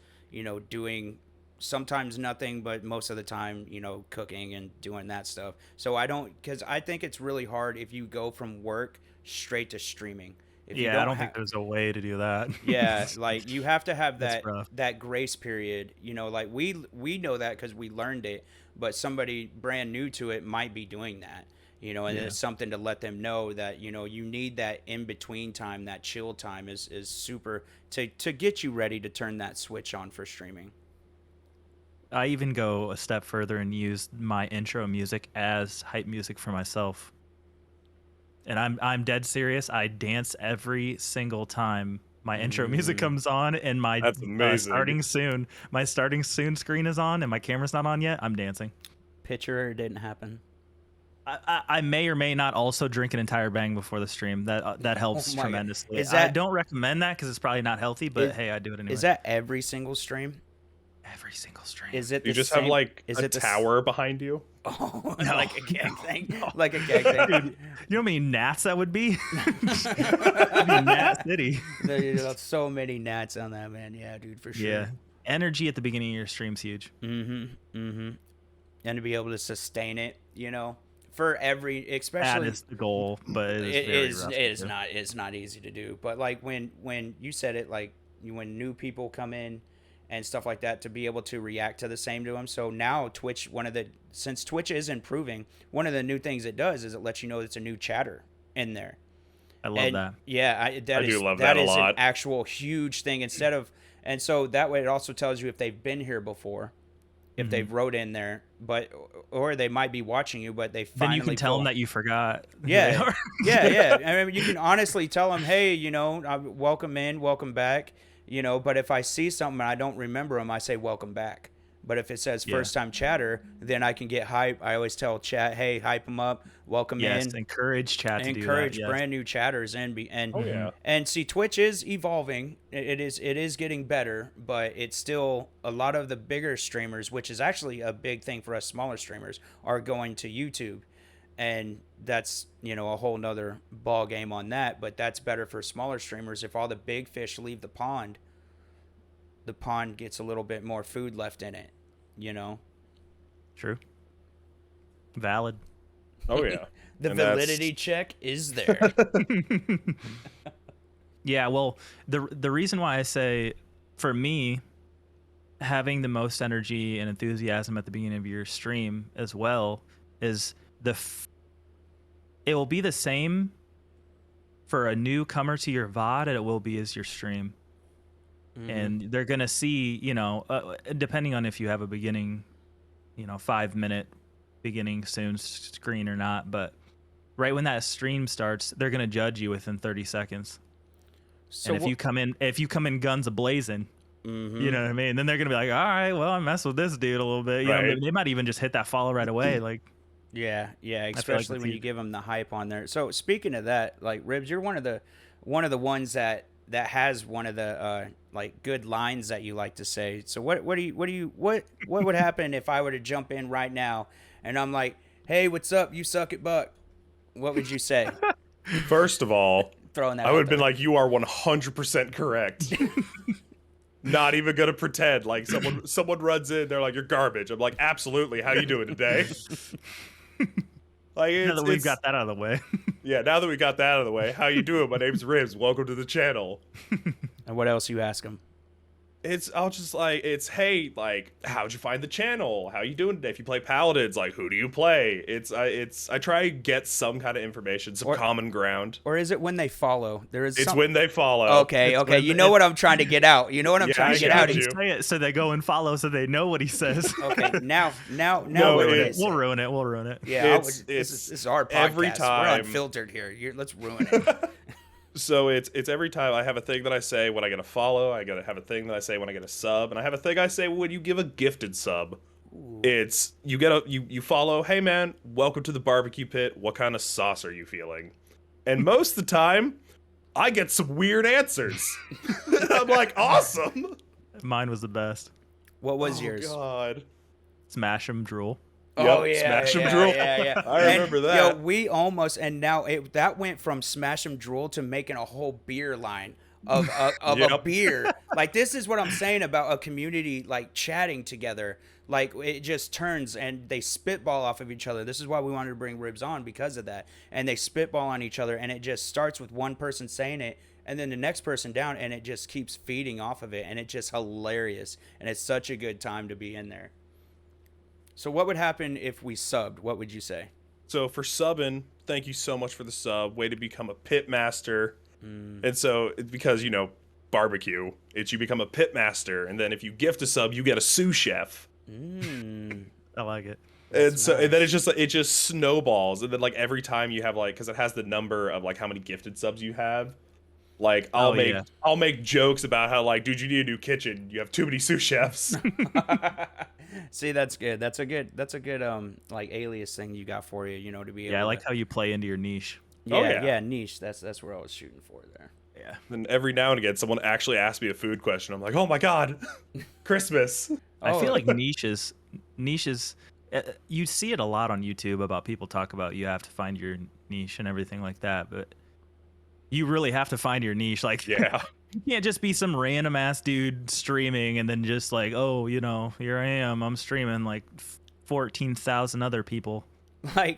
doing sometimes nothing, but most of the time cooking and doing that stuff. So because I think it's really hard if you go from work straight to streaming. If you Yeah, I don't ha- think there's a way to do that. Yeah, like you have to have That's rough. that grace period. Like we know that because we learned it, but somebody brand new to it might be doing that. And it's something to let them know that you need that in between time, that chill time is super to get you ready to turn that switch on for streaming. I even go a step further and use my intro music as hype music for myself. And I'm dead serious. I dance every single time my intro music comes on, and my That's amazing. my starting soon screen is on, and my camera's not on yet. I'm dancing. Picture it didn't happen. I may or may not also drink an entire bang before the stream. That helps Oh my God. tremendously. I I don't recommend that because it's probably not healthy, but hey, I do it anyway. Is that every single stream? every single stream? Is it You the just same, have like is a it the s- tower behind you. Oh, No, like a gag no, thing, no. like a gag thing. Dude, you know how many gnats that would be? That'd be Gnat City. There's so many gnats on that, man. Yeah, dude, for sure. Yeah, energy at the beginning of your stream's huge. And to be able to sustain it, for every, especially That is the goal, but it very is rough it to is do. not it's not easy to do. But like when you said it, like when new people come in and stuff like that, to be able to react to the same to them. So now Twitch, since Twitch is improving, one of the new things it does is it lets you know it's a new chatter in there. I love that. Yeah, I do love that a is lot. an actual huge thing and so that way it also tells you if they've been here before, if they've wrote in there, or they might be watching you, but they Then finally you can tell them that you forgot. who they yeah, are. yeah. I mean, you can honestly tell them, hey, welcome in, welcome back. But if I see something and I don't remember them, I say welcome back. But if it says Yeah. first time chatter, then I can get hype. I always tell chat, hey, hype them up, welcome Yes, in. encourage chat to do that. Encourage Yes. brand new chatters Oh yeah. and see, Twitch is evolving. It is getting better, but it's still a lot of the bigger streamers, which is actually a big thing for us smaller streamers, are going to YouTube. And that's, a whole nother ball game on that, but that's better for smaller streamers. If all the big fish leave the pond gets a little bit more food left in it, True. Valid. Oh yeah. The And that's- validity check is there. Yeah, well, the reason why I say, for me, having the most energy and enthusiasm at the beginning of your stream as well is it will be the same for a newcomer to your VOD as it will be as your stream. And they're going to see, depending on if you have a beginning, 5-minute beginning soon screen or not, but right when that stream starts, they're going to judge you within 30 seconds. So and if you come in guns a-blazing, you know what I mean? Then they're going to be like, all right, well, I messed with this dude a little bit. They might even just hit that follow right away. Like, yeah, especially when you give them the hype on there. So speaking of that, like Ribs, you're one of the ones that has one of the like good lines that you like to say. So what would happen if I were to jump in right now and I'm like, hey, what's up? You suck at Buck. What would you say? First of all, throwing that I would have been like, you are 100% correct. Not even gonna pretend. Like someone runs in, they're like, you're garbage. I'm like, absolutely. How you doing today? Like, now that we've got that out of the way. Yeah, now that we got that out of the way, how you doing? My name's Ribs. Welcome to the channel. And what else you ask them? Hey, like, how'd you find the channel? How you doing today? If you play Paladins, like, who do you play? I try to get some kind of information, some common ground. Or is it when they follow? It's when they follow. Okay. You know what I'm trying to get out. You know what I'm trying to get out. Say it so they go and follow, so they know what he says. Okay. Now. No, we'll ruin it. We'll ruin it. Yeah. This is our podcast. Every time we're unfiltered here. Let's ruin it. So it's every time I have a thing that I say when I get a follow, I gotta have a thing that I say when I get a sub, and I have a thing I say when you give a gifted sub. Ooh. It's you follow, hey man, welcome to the barbecue pit. What kind of sauce are you feeling? And most of the time, I get some weird answers. I'm like, awesome. Mine was the best. What was yours? Oh God. Smash 'em drool. Oh, yeah. Smash 'em drool. Yeah. I remember that. We almost, and now that went from Smash 'em drool to making a whole beer line of a beer. Like, this is what I'm saying about a community, like, chatting together. Like, it just turns and they spitball off of each other. This is why we wanted to bring Ribs on, because of that. And they spitball on each other, and it just starts with one person saying it, and then the next person down, and it just keeps feeding off of it, and it's just hilarious. And it's such a good time to be in there. So what would happen if we subbed? What would you say? So for subbing, thank you so much for the sub. Way to become a pit master. And so because, barbecue, you become a pit master. And then if you gift a sub, you get a sous chef. I like it. And then it just snowballs. And then like every time you have because it has the number of like how many gifted subs you have. Like I'll make jokes about how like, dude, you need a new kitchen. You have too many sous chefs. See, that's good. That's a good like alias thing you got for you, to be able I like how you play into your niche. Yeah, niche. That's where I was shooting for there. Yeah. And every now and again someone actually asks me a food question. I'm like, "Oh my god. Christmas." I feel like niches you see it a lot on YouTube about people talk about you have to find your niche and everything like that, but you really have to find your niche. Like, yeah. You can't just be some random ass dude streaming and then just like, oh, here I am. I'm streaming like 14,000 other people. Why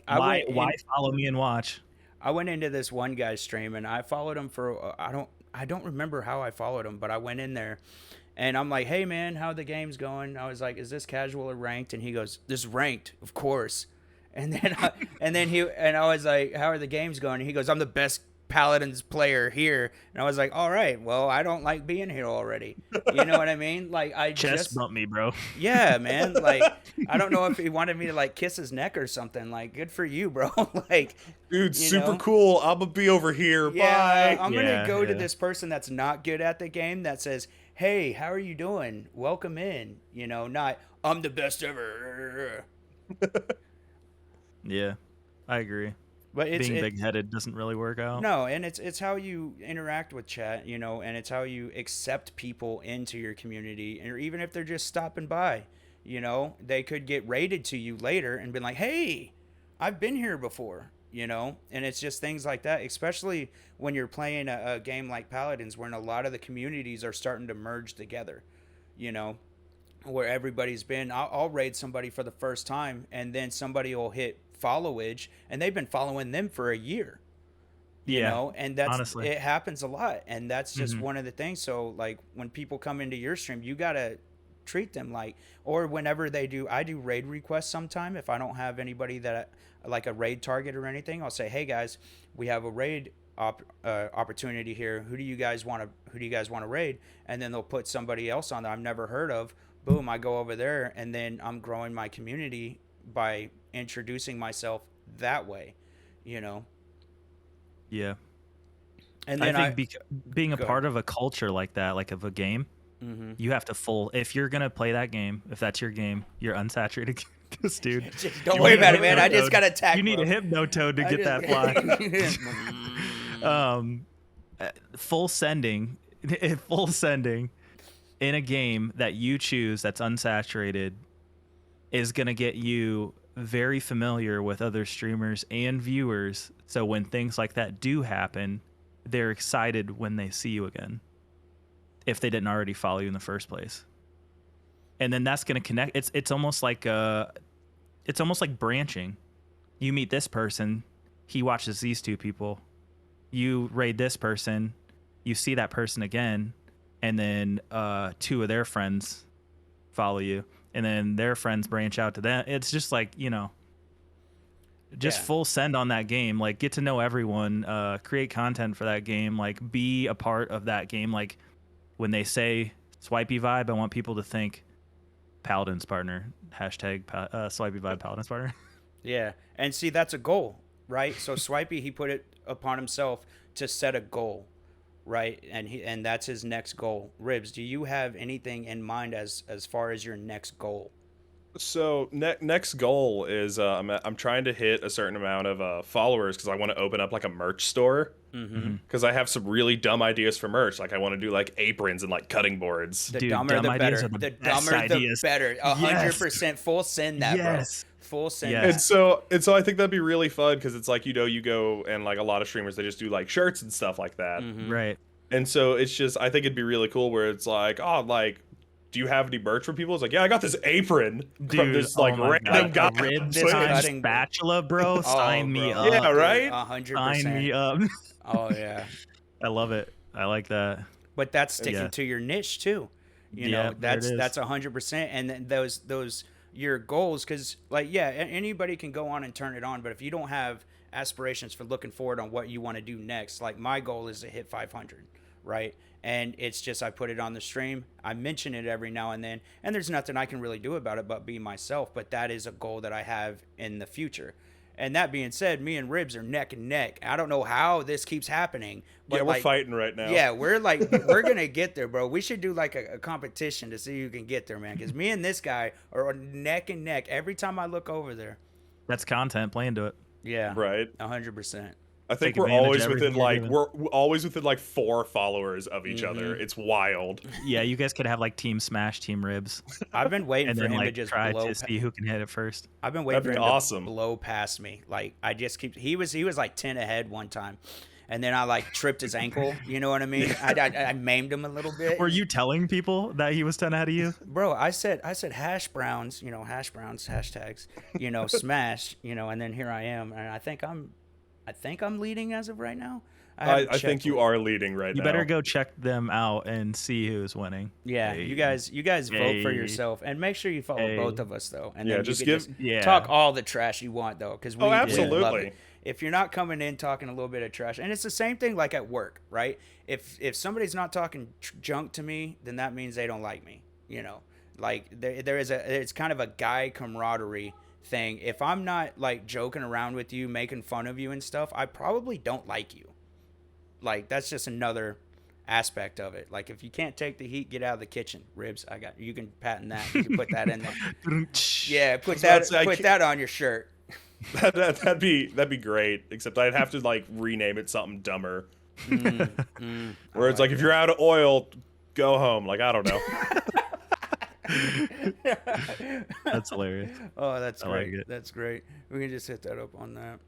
follow me and watch? I went into this one guy's stream and I followed him for I don't remember how I followed him, but I went in there and I'm like, hey man, how the game's going? I was like, is this casual or ranked? And he goes, this is ranked, of course. And then I was like, how are the games going? And he goes, I'm the best Paladins player here. And I was like, all right, well, I don't like being here already. You know what I mean? Like, I chest bump me, bro. Yeah, man. Like, I don't know if he wanted me to like kiss his neck or something. Like, good for you, bro. Like, dude, super cool. I'm gonna be over here. Yeah, bye. I'm gonna go to this person that's not good at the game that says, hey, how are you doing? Welcome in. Not I'm the best ever. Yeah, I agree. But being big-headed doesn't really work out. No, and it's how you interact with chat, and it's how you accept people into your community, or even if they're just stopping by, they could get raided to you later and be like, hey, I've been here before, and it's just things like that, especially when you're playing a game like Paladins, where a lot of the communities are starting to merge together, where everybody's been. I'll raid somebody for the first time, and then somebody will hit followage, and they've been following them for a year. And that's honestly, it happens a lot, and that's just one of the things. So like when people come into your stream, you gotta treat them like. Or whenever they do, I do raid requests sometime. If I don't have anybody that like a raid target or anything, I'll say, hey guys, we have a raid opportunity here. Who do you guys want to raid? And then they'll put somebody else on that I've never heard of. Boom, I go over there, and then I'm growing my community by introducing myself that way, you know. Yeah. And then I think being a part of a culture like that, like of a game, you have to if you're gonna play that game, if that's your game, you're unsaturated. This dude, don't worry about it, man. I just got attacked. You need a hypnotoad to get that fly. Full sending in a game that you choose that's unsaturated is gonna get you very familiar with other streamers and viewers. So when things like that do happen, they're excited when they see you again, if they didn't already follow you in the first place. And then that's going to connect. It's almost like branching. You meet this person, he watches these two people. You raid this person, you see that person again, and then two of their friends follow you, and then their friends branch out to them. It's just like, you know, full send on that game. Like, get to know everyone, create content for that game, like be a part of that game. Like when they say swipey vibe, I want people to think Paladin's partner, hashtag swipey vibe Paladin's partner. Yeah. And see, that's a goal, right? So Swipey, he put it upon himself to set a goal, right? And that's his next goal. Ribs, do you have anything in mind as far as your next goal? So next goal is I'm trying to hit a certain amount of followers because I want to open up like a merch store. Because I have some really dumb ideas for merch. Like I want to do like aprons and like cutting boards. The dumber the better. The dumber the better. 100% full send that, bro. Full send. And so I think that'd be really fun because it's like, you know, you go and like a lot of streamers, they just do like shirts and stuff like that. Right. And so it's just, I think it'd be really cool where it's like, oh, like, do you have any merch for people? It's like, yeah, I got this apron from this like random guy. Ribstime spatula, bro. Sign me up. Yeah, right? 100%. Sign me up. Oh yeah. I love it. I like that. But that's sticking to your niche too. You know, that's 100%. And then those your goals, because like, yeah, anybody can go on and turn it on, but if you don't have aspirations for looking forward on what you want to do next, like my goal is to hit 500, right? And it's just, I put it on the stream, I mention it every now and then, and there's nothing I can really do about it but be myself. But that is a goal that I have in the future. And that being said, me and Ribs are neck and neck. I don't know how this keeps happening. But yeah, we're fighting right now. Yeah, we're going to get there, bro. We should do like a competition to see who can get there, man. Because me and this guy are neck and neck every time I look over there. That's content. Play into it. Yeah. Right. 100%. I think we're always within like 4 followers of each other. It's wild. Yeah, you guys could have like Team Smash, Team Ribs. I've been waiting for him like, to just try to see who can hit it first. I've been waiting for him to blow past me. Like I just keep. He was like 10 ahead one time, and then I like tripped his ankle. You know what I mean? I maimed him a little bit. Were you telling people that he was 10 ahead of you? Bro, I said hash browns. You know, hash browns hashtags. You know, smash. You know, and then here I am, and I think I'm leading as of right now. I think you are leading right now. You better go check them out and see who's winning. Yeah, you guys vote for yourself and make sure you follow both of us though. And then just talk all the trash you want though, because we absolutely love it. If you're not coming in talking a little bit of trash, and it's the same thing like at work, right? If somebody's not talking junk to me, then that means they don't like me. You know, like it's kind of a guy camaraderie thing. If I'm not like joking around with you, making fun of you and stuff, I probably don't like you. Like that's just another aspect of it. Like if you can't take the heat, get out of the kitchen. Ribs, you can patent that. You can put that in there. Yeah, put that on your shirt. That'd be great. Except I'd have to like rename it something dumber. Where it's like if you're out of oil, go home. Like I don't know. That's hilarious. Oh, that's great. Like that's great. We can just hit that up on that.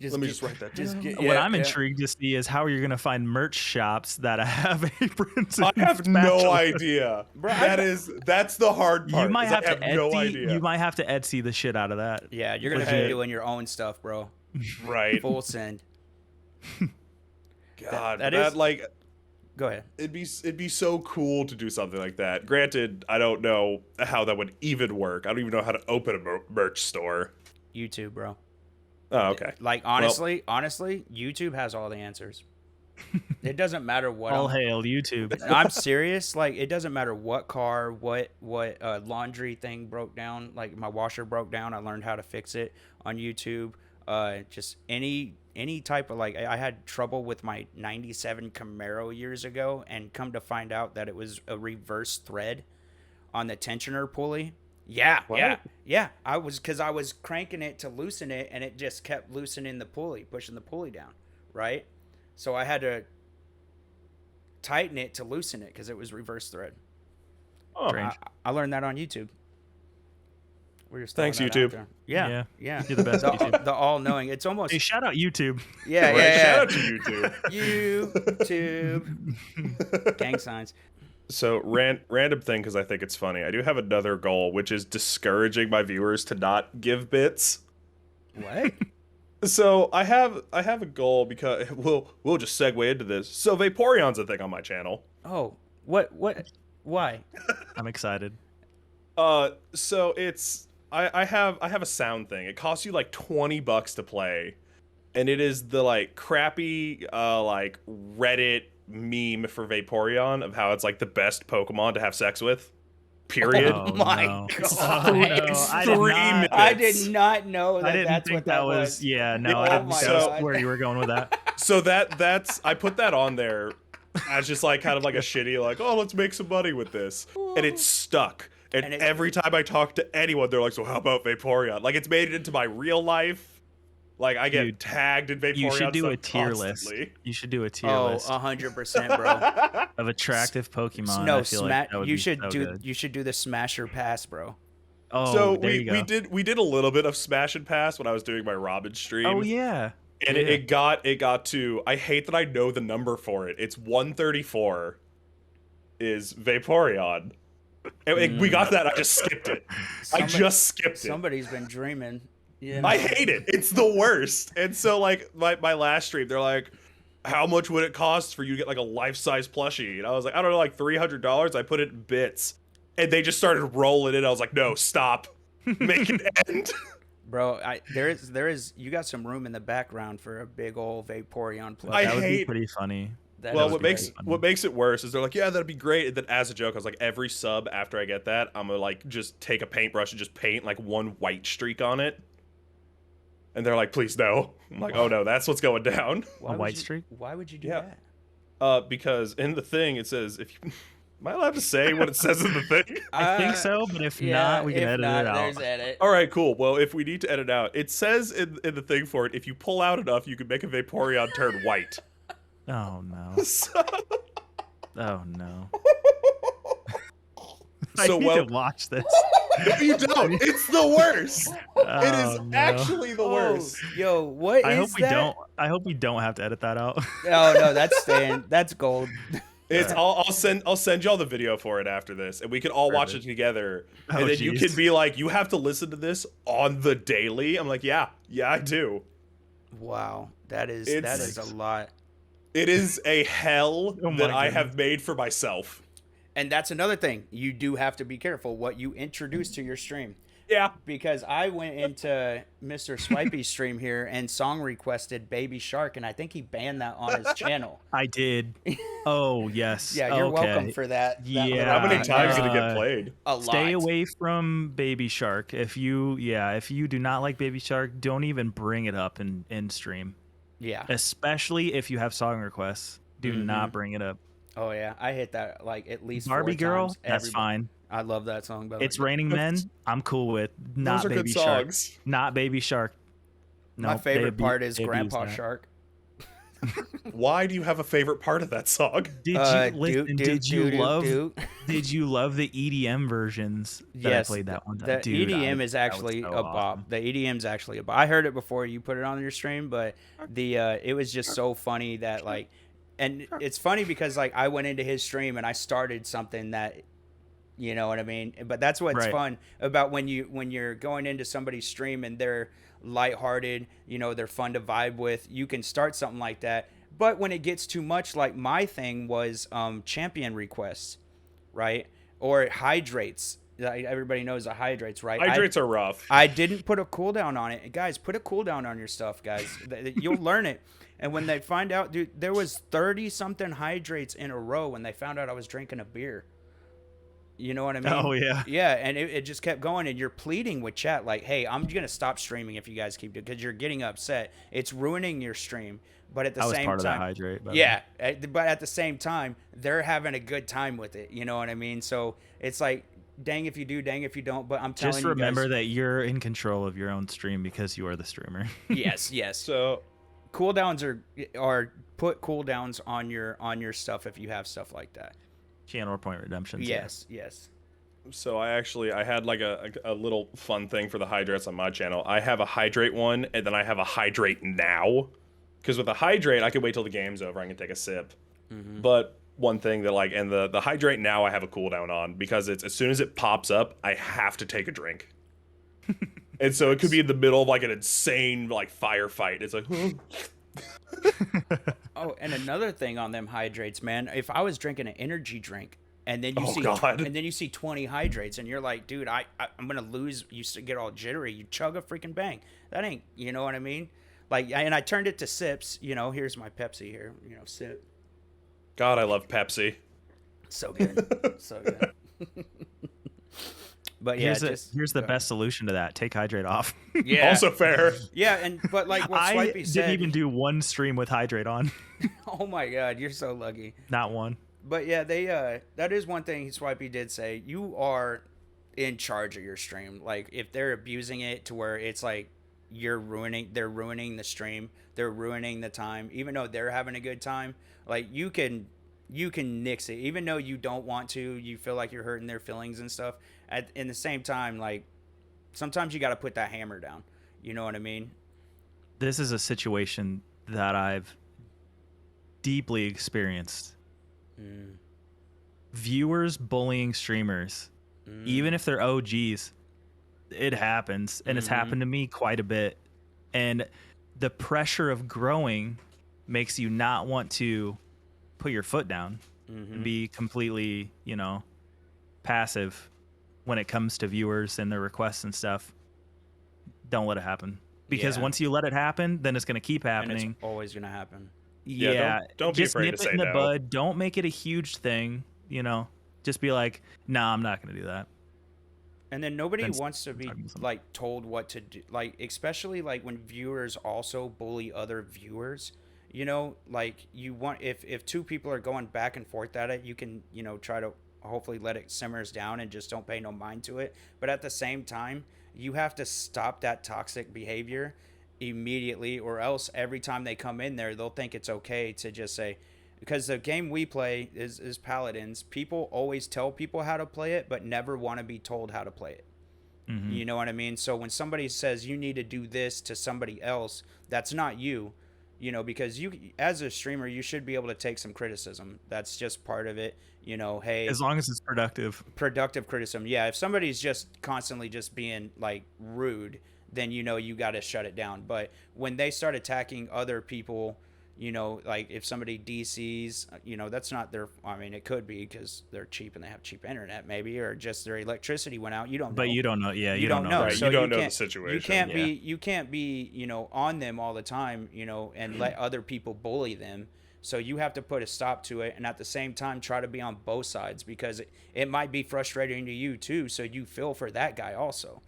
Let me just write that down. What I'm intrigued to see is how you're going to find merch shops that have aprons. I have no idea. Bro, that's the hard part. You might have to Etsy. No idea. You might have to Etsy the shit out of that. Yeah, you're going to be doing your own stuff, bro. Right. Full send. God, Go ahead. It'd be so cool to do something like that. Granted, I don't know how that would even work. I don't even know how to open a merch store. YouTube, bro. Oh, okay. Like honestly, YouTube has all the answers. It doesn't matter what. All hail YouTube. I'm serious. Like it doesn't matter what car, what laundry thing broke down. Like my washer broke down. I learned how to fix it on YouTube. Just any type of like I had trouble with my 97 Camaro years ago, and come to find out that it was a reverse thread on the tensioner pulley. Yeah, What? yeah. I was cranking it to loosen it, and it just kept loosening the pulley, pushing the pulley down, right? So I had to tighten it to loosen it because it was reverse thread. Oh, Strange. I learned that on YouTube. We're just Thanks, throwing that out YouTube. there. Yeah. You're the best, YouTube. The all-knowing. It's almost Hey, shout out YouTube. yeah, right. yeah. Shout out to YouTube. YouTube. Gang signs. So random thing, because I think it's funny. I do have another goal, which is discouraging my viewers to not give bits. What? So I have a goal because we'll just segue into this. So Vaporeon's a thing on my channel. Oh, what? Why? I'm excited. So it's I have a sound thing. It costs you like $20 to play, and it is the like crappy like Reddit meme for Vaporeon of how it's like the best Pokemon to have sex with. Period. Oh, my no. God. Oh, no. It's I did 3 not- minutes. I did not know that I didn't that's think what that was. Yeah, no, Oh I didn't my think that was God. where you were going with that. So that's I put that on there as just like kind of like a shitty like, oh, let's make some money with this, and it's stuck. And every time I talk to anyone, they're like, so how about Vaporeon? Like, it's made it into my real life. Like, I get Dude, tagged in Vaporeon You should do stuff a tier constantly. list. You should do a tier Oh, list 100%, bro. of attractive Pokemon. No, I feel like that would you be should so do good. you should do the Smasher Pass, bro. Oh, So there you go. we did a little bit of Smash and Pass when I was doing my Robin stream. Oh yeah. And Yeah. it got to, I hate that I know the number for it. It's 134 is Vaporeon. And we got that, I just skipped it. I just skipped it. Somebody's been dreaming. Yeah. I hate it. It's the worst. And so like my last stream, they're like, how much would it cost for you to get like a life-size plushie? And I was like, I don't know, like $300. I put it in bits. And they just started rolling it. I was like, no, stop. Make it end. Bro, there is you got some room in the background for a big old Vaporeon plush. I That would be hate- pretty funny. That Well, is what great. makes it worse is they're like, yeah, that'd be great. And then as a joke, I was like, every sub after I get that, I'm gonna like just take a paintbrush and just paint like one white streak on it. And they're like, please no. I'm like, oh no, that's what's going down. Why would white you- streak? Why would you do Yeah. that? Because in the thing it says, if you, am I allowed to say what it says in the thing? I think so, but if not, we can edit it out. There's edit. All right, cool. Well, if we need to edit out, it says in the thing for it, if you pull out enough, you can make a Vaporeon turn white. Oh no. So, Oh no. So I need well- to watch this. no, you don't. It's the worst. It Oh, is no. actually the worst. Yo, what I is hope we that? don't. I hope we don't have to edit that out. Oh no, that's staying. That's gold. It's I'll send y'all the video for it after this, and we can all watch it Perfect. together. Oh, And then you jeez. can be like, you have to listen to this on the daily. I'm like, yeah, I do. Wow, that is It's- a lot. It is a hell Oh my that I goodness. have made for myself. And that's another thing. You do have to be careful what you introduce to your stream. Yeah. Because I went into Mr. Swipey's stream here and song requested Baby Shark, and I think he banned that on his channel. I did. Oh yes. Yeah, you're Okay. welcome for that. Yeah. How many times did it get Uh, played? A lot. Stay away from Baby Shark. If you do not like Baby Shark, don't even bring it up in stream. Yeah. Especially if you have song requests. Do Mhm. not bring it up. Oh yeah, I hit that like at least Barbie 4 Girl, times. that's fine. I love that song. By the It's way. Raining Men. I'm cool with. Not Those are Baby good Shark. songs. Not Baby Shark. My Nope, favorite they part is abuse Grandpa that. Shark. Why do you have a favorite part of that song? Did you listen? Did you love? Did you love the EDM versions that Yes, I played that one time? The Dude, EDM is that was actually so a bop. awesome. The EDM's actually a bop. I heard it before you put it on your stream, but it was just so funny that like, and it's funny because like I went into his stream and I started something that, you know what I mean. But that's what's Right. fun about when you're going into somebody's stream and they're lighthearted, you know, they're fun to vibe with. You can start something like that. But when it gets too much, like my thing was champion requests, right? Or hydrates. Everybody knows the hydrates, right? Hydrates are rough. I didn't put a cooldown on it. Guys, put a cooldown on your stuff, guys. You'll learn it. And when they find out, dude, there was 30-something hydrates in a row when they found out I was drinking a beer. You know what I mean? Oh, yeah. Yeah, and it just kept going, and you're pleading with chat like, hey, I'm going to stop streaming if you guys keep doing it, because you're getting upset. It's ruining your stream. But at the same time... I was part of that hydrate. Yeah, but at the same time, they're having a good time with it. You know what I mean? So it's like, dang if you do, dang if you don't. But I'm telling you, just remember guys, that you're in control of your own stream because you are the streamer. Yes. So cooldowns are put cooldowns on your stuff if you have stuff like that. Channel point redemptions. Yes. So I had like a little fun thing for the hydrates on my channel. I have a hydrate one, and then I have a hydrate now. Because with a hydrate, I can wait till the game's over. I can take a sip. Mm-hmm. But one thing that like, and the hydrate now I have a cooldown on, because it's as soon as it pops up, I have to take a drink. And so it could be in the middle of like an insane like firefight. It's like, Oh, and another thing on them hydrates, man. If I was drinking an energy drink, and then you see 20 hydrates, and you're like, dude, I'm gonna lose. You get all jittery. You chug a freaking bang. That ain't, you know what I mean? Like, and I turned it to sips. You know, here's my Pepsi here. You know, sip. God, I love Pepsi. So good, so good. But yeah, here's the best solution to that: take hydrate off. Yeah, also fair. Yeah, but like what Swipey said, didn't even do one stream with hydrate on. Oh my God, you're so lucky. Not one. But yeah, that is one thing Swipey did say. You are in charge of your stream. Like, if they're abusing it to where it's like they're ruining the stream, they're ruining the time, even though they're having a good time. Like, you can nix it, even though you don't want to. You feel like you're hurting their feelings and stuff. In the same time, like, sometimes you got to put that hammer down. You know what I mean? This is a situation that I've deeply experienced. Viewers bullying streamers, even if they're OGs, it happens, and it's happened to me quite a bit. And the pressure of growing makes you not want to put your foot down and be completely, passive when it comes to viewers and their requests and stuff. Don't let it happen, because once you let it happen, then it's going to keep happening. And it's always going to happen. Yeah, don't be afraid to say no. Just nip it in the bud. Don't make it a huge thing. Just be like, nah, I'm not going to do that. And then nobody wants to be like told what to do. Like, especially like when viewers also bully other viewers. Like, you want, if two people are going back and forth at it, you can try to hopefully let it simmers down and just don't pay no mind to it. But at the same time, you have to stop that toxic behavior immediately, or else every time they come in there, they'll think it's okay to just say, because the game we play is Paladins. People always tell people how to play it, but never want to be told how to play it. You know what I mean? So when somebody says you need to do this to somebody else, that's not you. Because you, as a streamer, you should be able to take some criticism. That's just part of it. Hey, as long as it's productive criticism. Yeah. If somebody's just constantly just being like rude, then you got to shut it down. But when they start attacking other people, like if somebody DCs, that's not their, I mean, it could be because they're cheap and they have cheap internet maybe, or just their electricity went out. You don't know. But you don't know. Yeah, you don't know. Right. So you don't know the situation. You can't be, on them all the time, and let other people bully them. So you have to put a stop to it, and at the same time try to be on both sides, because it might be frustrating to you too. So you feel for that guy also.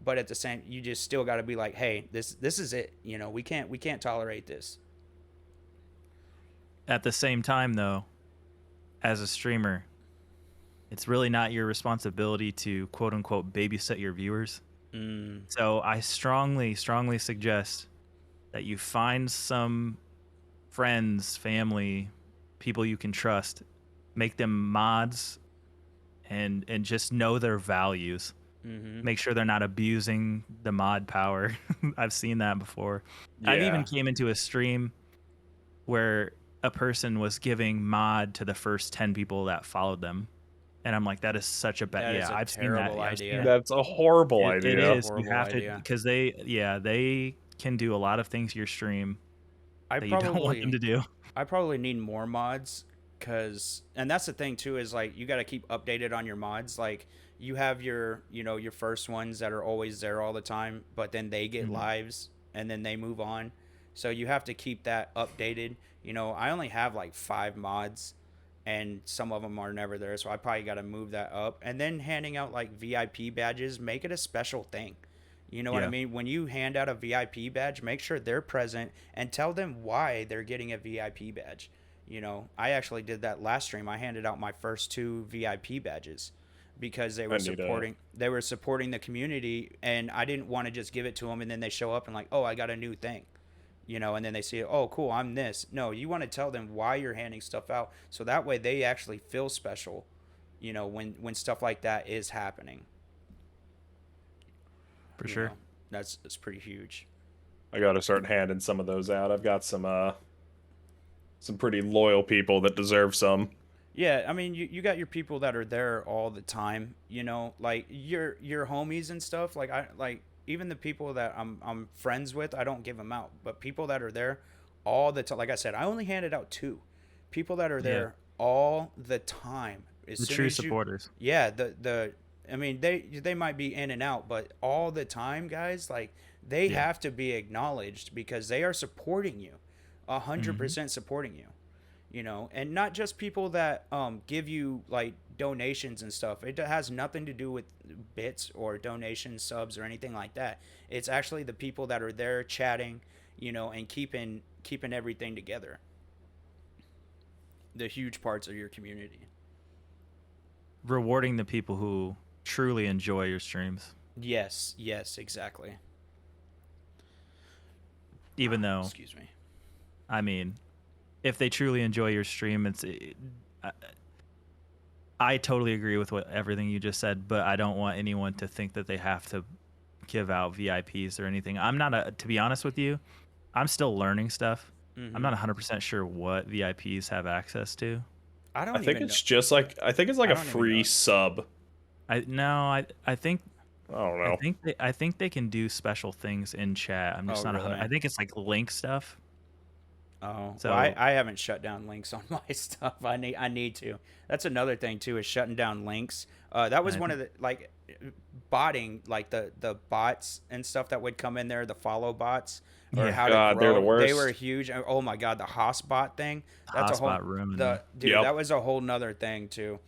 But at the same, you just still got to be like, hey, this is it. We can't tolerate this. At the same time, though, as a streamer, it's really not your responsibility to quote unquote babysit your viewers. So I strongly suggest that you find some friends, family, people you can trust, make them mods, and just know their values. Make sure they're not abusing the mod power. I've seen that before. Yeah. I've even came into a stream where a person was giving mod to the first 10 people that followed them, and I'm like, that is such a bad. Yeah, I've seen that. Idea. That's a horrible idea. It is. You have to, because they can do a lot of things to your stream. I that you don't want them to do. I probably need more mods and that's the thing too, is like you got to keep updated on your mods. Like you have your, your first ones that are always there all the time, but then they get lives and then they move on. So you have to keep that updated. I only have like 5 mods and some of them are never there. So I probably got to move that up, and then handing out like VIP badges, make it a special thing. You know what I mean? When you hand out a VIP badge, make sure they're present and tell them why they're getting a VIP badge. I actually did that last stream. I handed out my first 2 VIP badges because they were supporting the community, and I didn't want to just give it to them and then they show up and like, "Oh, I got a new thing." And then they see, "Oh, cool, I'm this." No, you want to tell them why you're handing stuff out, so that way they actually feel special, when stuff like that is happening. For sure. That's pretty huge. I got to start handing some of those out. I've got some pretty loyal people that deserve some. Yeah, I mean, you got your people that are there all the time, like your homies and stuff. Like even the people that I'm friends with, I don't give them out. But people that are there all the time, like I said, I only handed out 2. People that are there all the time. The true supporters. Yeah, I mean, they might be in and out, but all the time, guys, like they have to be acknowledged because they are supporting you, 100% supporting you, and not just people that give you like donations and stuff. It has nothing to do with bits or donation subs or anything like that. It's actually the people that are there chatting, and keeping everything together. The huge parts of your community. Rewarding the people who truly enjoy your streams. Yes, exactly. Even though, excuse me, I mean, if they truly enjoy your stream, I totally agree with everything you just said, but I don't want anyone to think that they have to give out VIPs or anything. To be honest with you, I'm still learning stuff. I'm not 100% sure what VIPs have access to. I think it's like a free sub. I think I don't know. I think they can do special things in chat. I'm just not. Really? I think it's like link stuff. Oh, so I haven't shut down links on my stuff. I need to. That's another thing too, is shutting down links. That was one of the like botting, like the bots and stuff that would come in there, the follow bots or how to grow. They're the worst. They were huge. Oh my god, the Hotspot thing. That's Hotspot that was a whole nother thing too.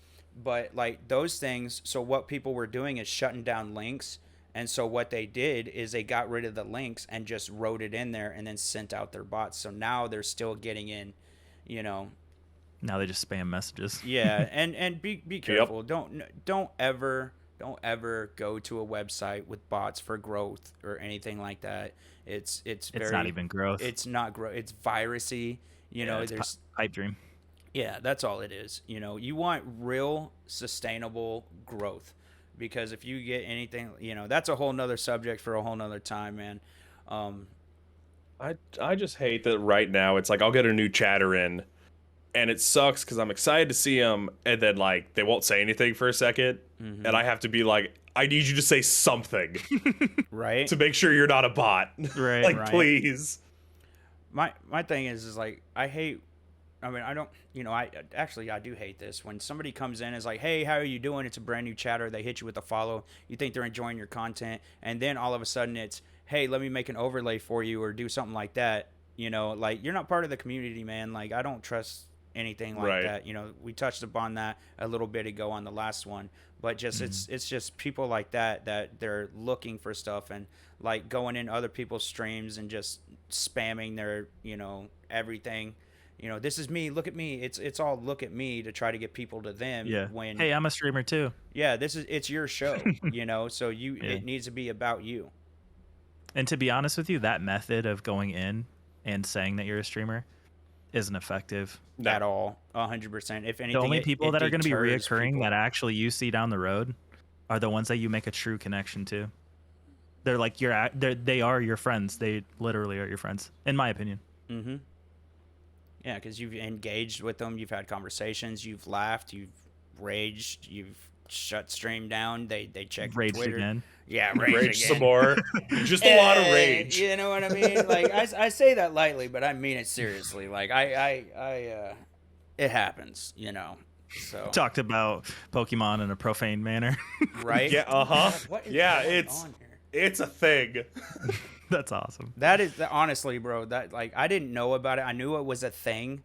But like those things, so what people were doing is shutting down links. And so what they did is they got rid of the links and just wrote it in there and then sent out their bots. So now they're still getting in, Now they just spam messages. Yeah, and be careful. Yep. Don't ever go to a website with bots for growth or anything like that. It's not even growth. It's not growth. It's virusy. There's pipe dream. Yeah, that's all it is. You want real sustainable growth. Because if you get anything, that's a whole nother subject for a whole nother time, man. I just hate that right now. It's like I'll get a new chatter in, and it sucks because I'm excited to see them, and then like they won't say anything for a second, and I have to be like, I need you to say something, right, to make sure you're not a bot, right? Like right. Please. My thing is like I hate. I mean, I don't, I do hate this. When somebody comes in and is like, hey, how are you doing? It's a brand new chatter. They hit you with a follow. You think they're enjoying your content. And then all of a sudden it's, hey, let me make an overlay for you or do something like that. Like you're not part of the community, man. Like I don't trust anything like that. We touched upon that a little bit ago on the last one. But just it's just people like that they're looking for stuff and like going in other people's streams and just spamming their, everything. This is me. Look at me. It's all look at me to try to get people to them. Yeah. When hey, I'm a streamer too. Yeah, it's your show. So it needs to be about you. And to be honest with you, that method of going in and saying that you're a streamer isn't effective at all. 100%. If anything, the only people that are going to be reoccurring people. that actually you see down the road are the ones that you make a true connection to. They're like they are your friends. They literally are your friends, in my opinion. Mm-hmm. Yeah, because you've engaged with them, you've had conversations, you've laughed, you've raged, you've shut stream down. They check Raged Twitter. again. Yeah, Rage again. some more. Just a lot of And, rage. You know what I mean? Like I say that lightly, but I mean it seriously. Like it happens, you know. So Talked about Pokemon in a profane manner. right? Yeah, God, what is Yeah, going on here? it's a thing. That's awesome. That is honestly, bro. That like I didn't know about it. I knew it was a thing,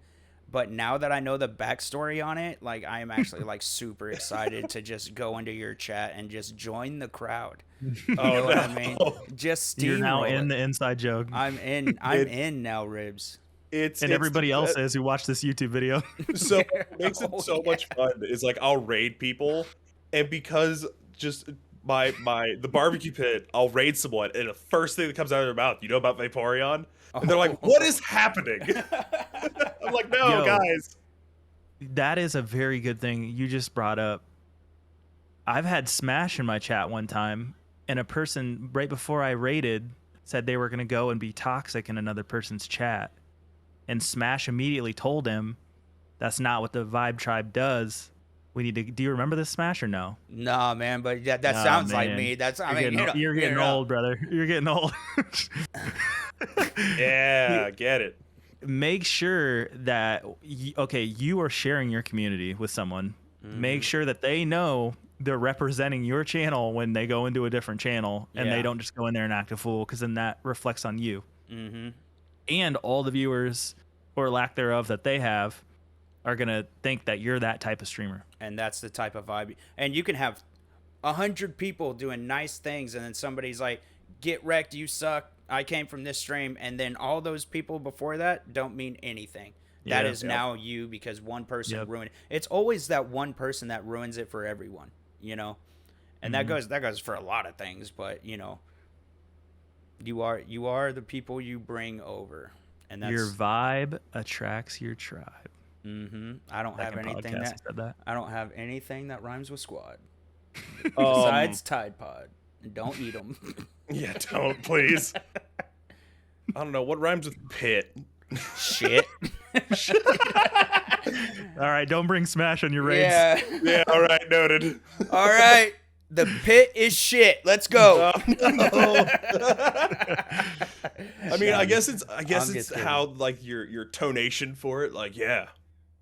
but now that I know the backstory on it, like I am actually like super excited to just go into your chat and just join the crowd. You know what I mean? Just steamroll. You're now in it. the inside joke. I'm in. I'm in now, Ribs. And everybody else is who watched this YouTube video. So what makes it so much fun is like I'll raid people, and because just the barbecue pit, I'll raid someone, and the first thing that comes out of their mouth, you know about Vaporeon? And they're like, "What is happening?" I'm like, "No, guys." That is a very good thing you just brought up. I've had Smash in my chat one time, and a person right before I raided said they were going to go and be toxic in another person's chat. And Smash immediately told him, that's not what the Vibe Tribe does. We need to. Do you remember this, Smash, or no? Nah, man, but that sounds like me. That's You're getting old, brother. You're getting old. Yeah, get it. Make sure that you are sharing your community with someone. Make sure that they know they're representing your channel when they go into a different channel, and they don't just go in there and act a fool, because then that reflects on you. And all the viewers, or lack thereof, that they have are going to think that you're that type of streamer. And that's the type of vibe. And you can have 100 people doing nice things, and then somebody's like, get wrecked, you suck, I came from this stream. And then all those people before that don't mean anything. That is now you, because one person ruined it. It's always that one person that ruins it for everyone, you know? And that goes for a lot of things, but, you know, you are the people you bring over. And that's, your vibe attracts your tribe. I don't have anything that. I don't have anything that rhymes with squad. Besides Tide Pod. Don't eat them. Yeah, don't, please. I don't know what rhymes with pit. Shit. All right, don't bring Smash on your raids. Yeah, all right, noted. All right. The pit is shit. Let's go. I mean, I guess it's how like your tonation for it, like, yeah,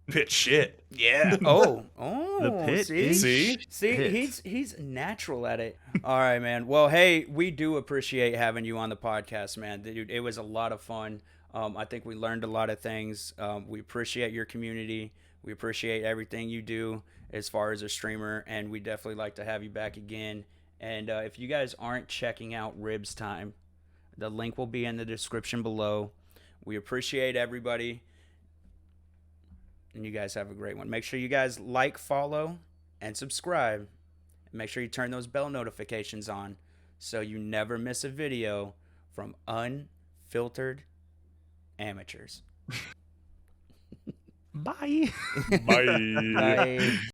pit shit. Yeah. The pit. See, Pit. he's natural at it. All right, man. Well, hey, we do appreciate having you on the podcast, man. Dude, it was a lot of fun. I think we learned a lot of things. We appreciate your community. We appreciate everything you do as far as a streamer, and we definitely like to have you back again. And if you guys aren't checking out Ribstime, the link will be in the description below. We appreciate everybody, and you guys have a great one. Make sure you guys like, follow, and subscribe. And make sure you turn those bell notifications on so you never miss a video from Unfiltered Amateurs. Bye. Bye. Bye.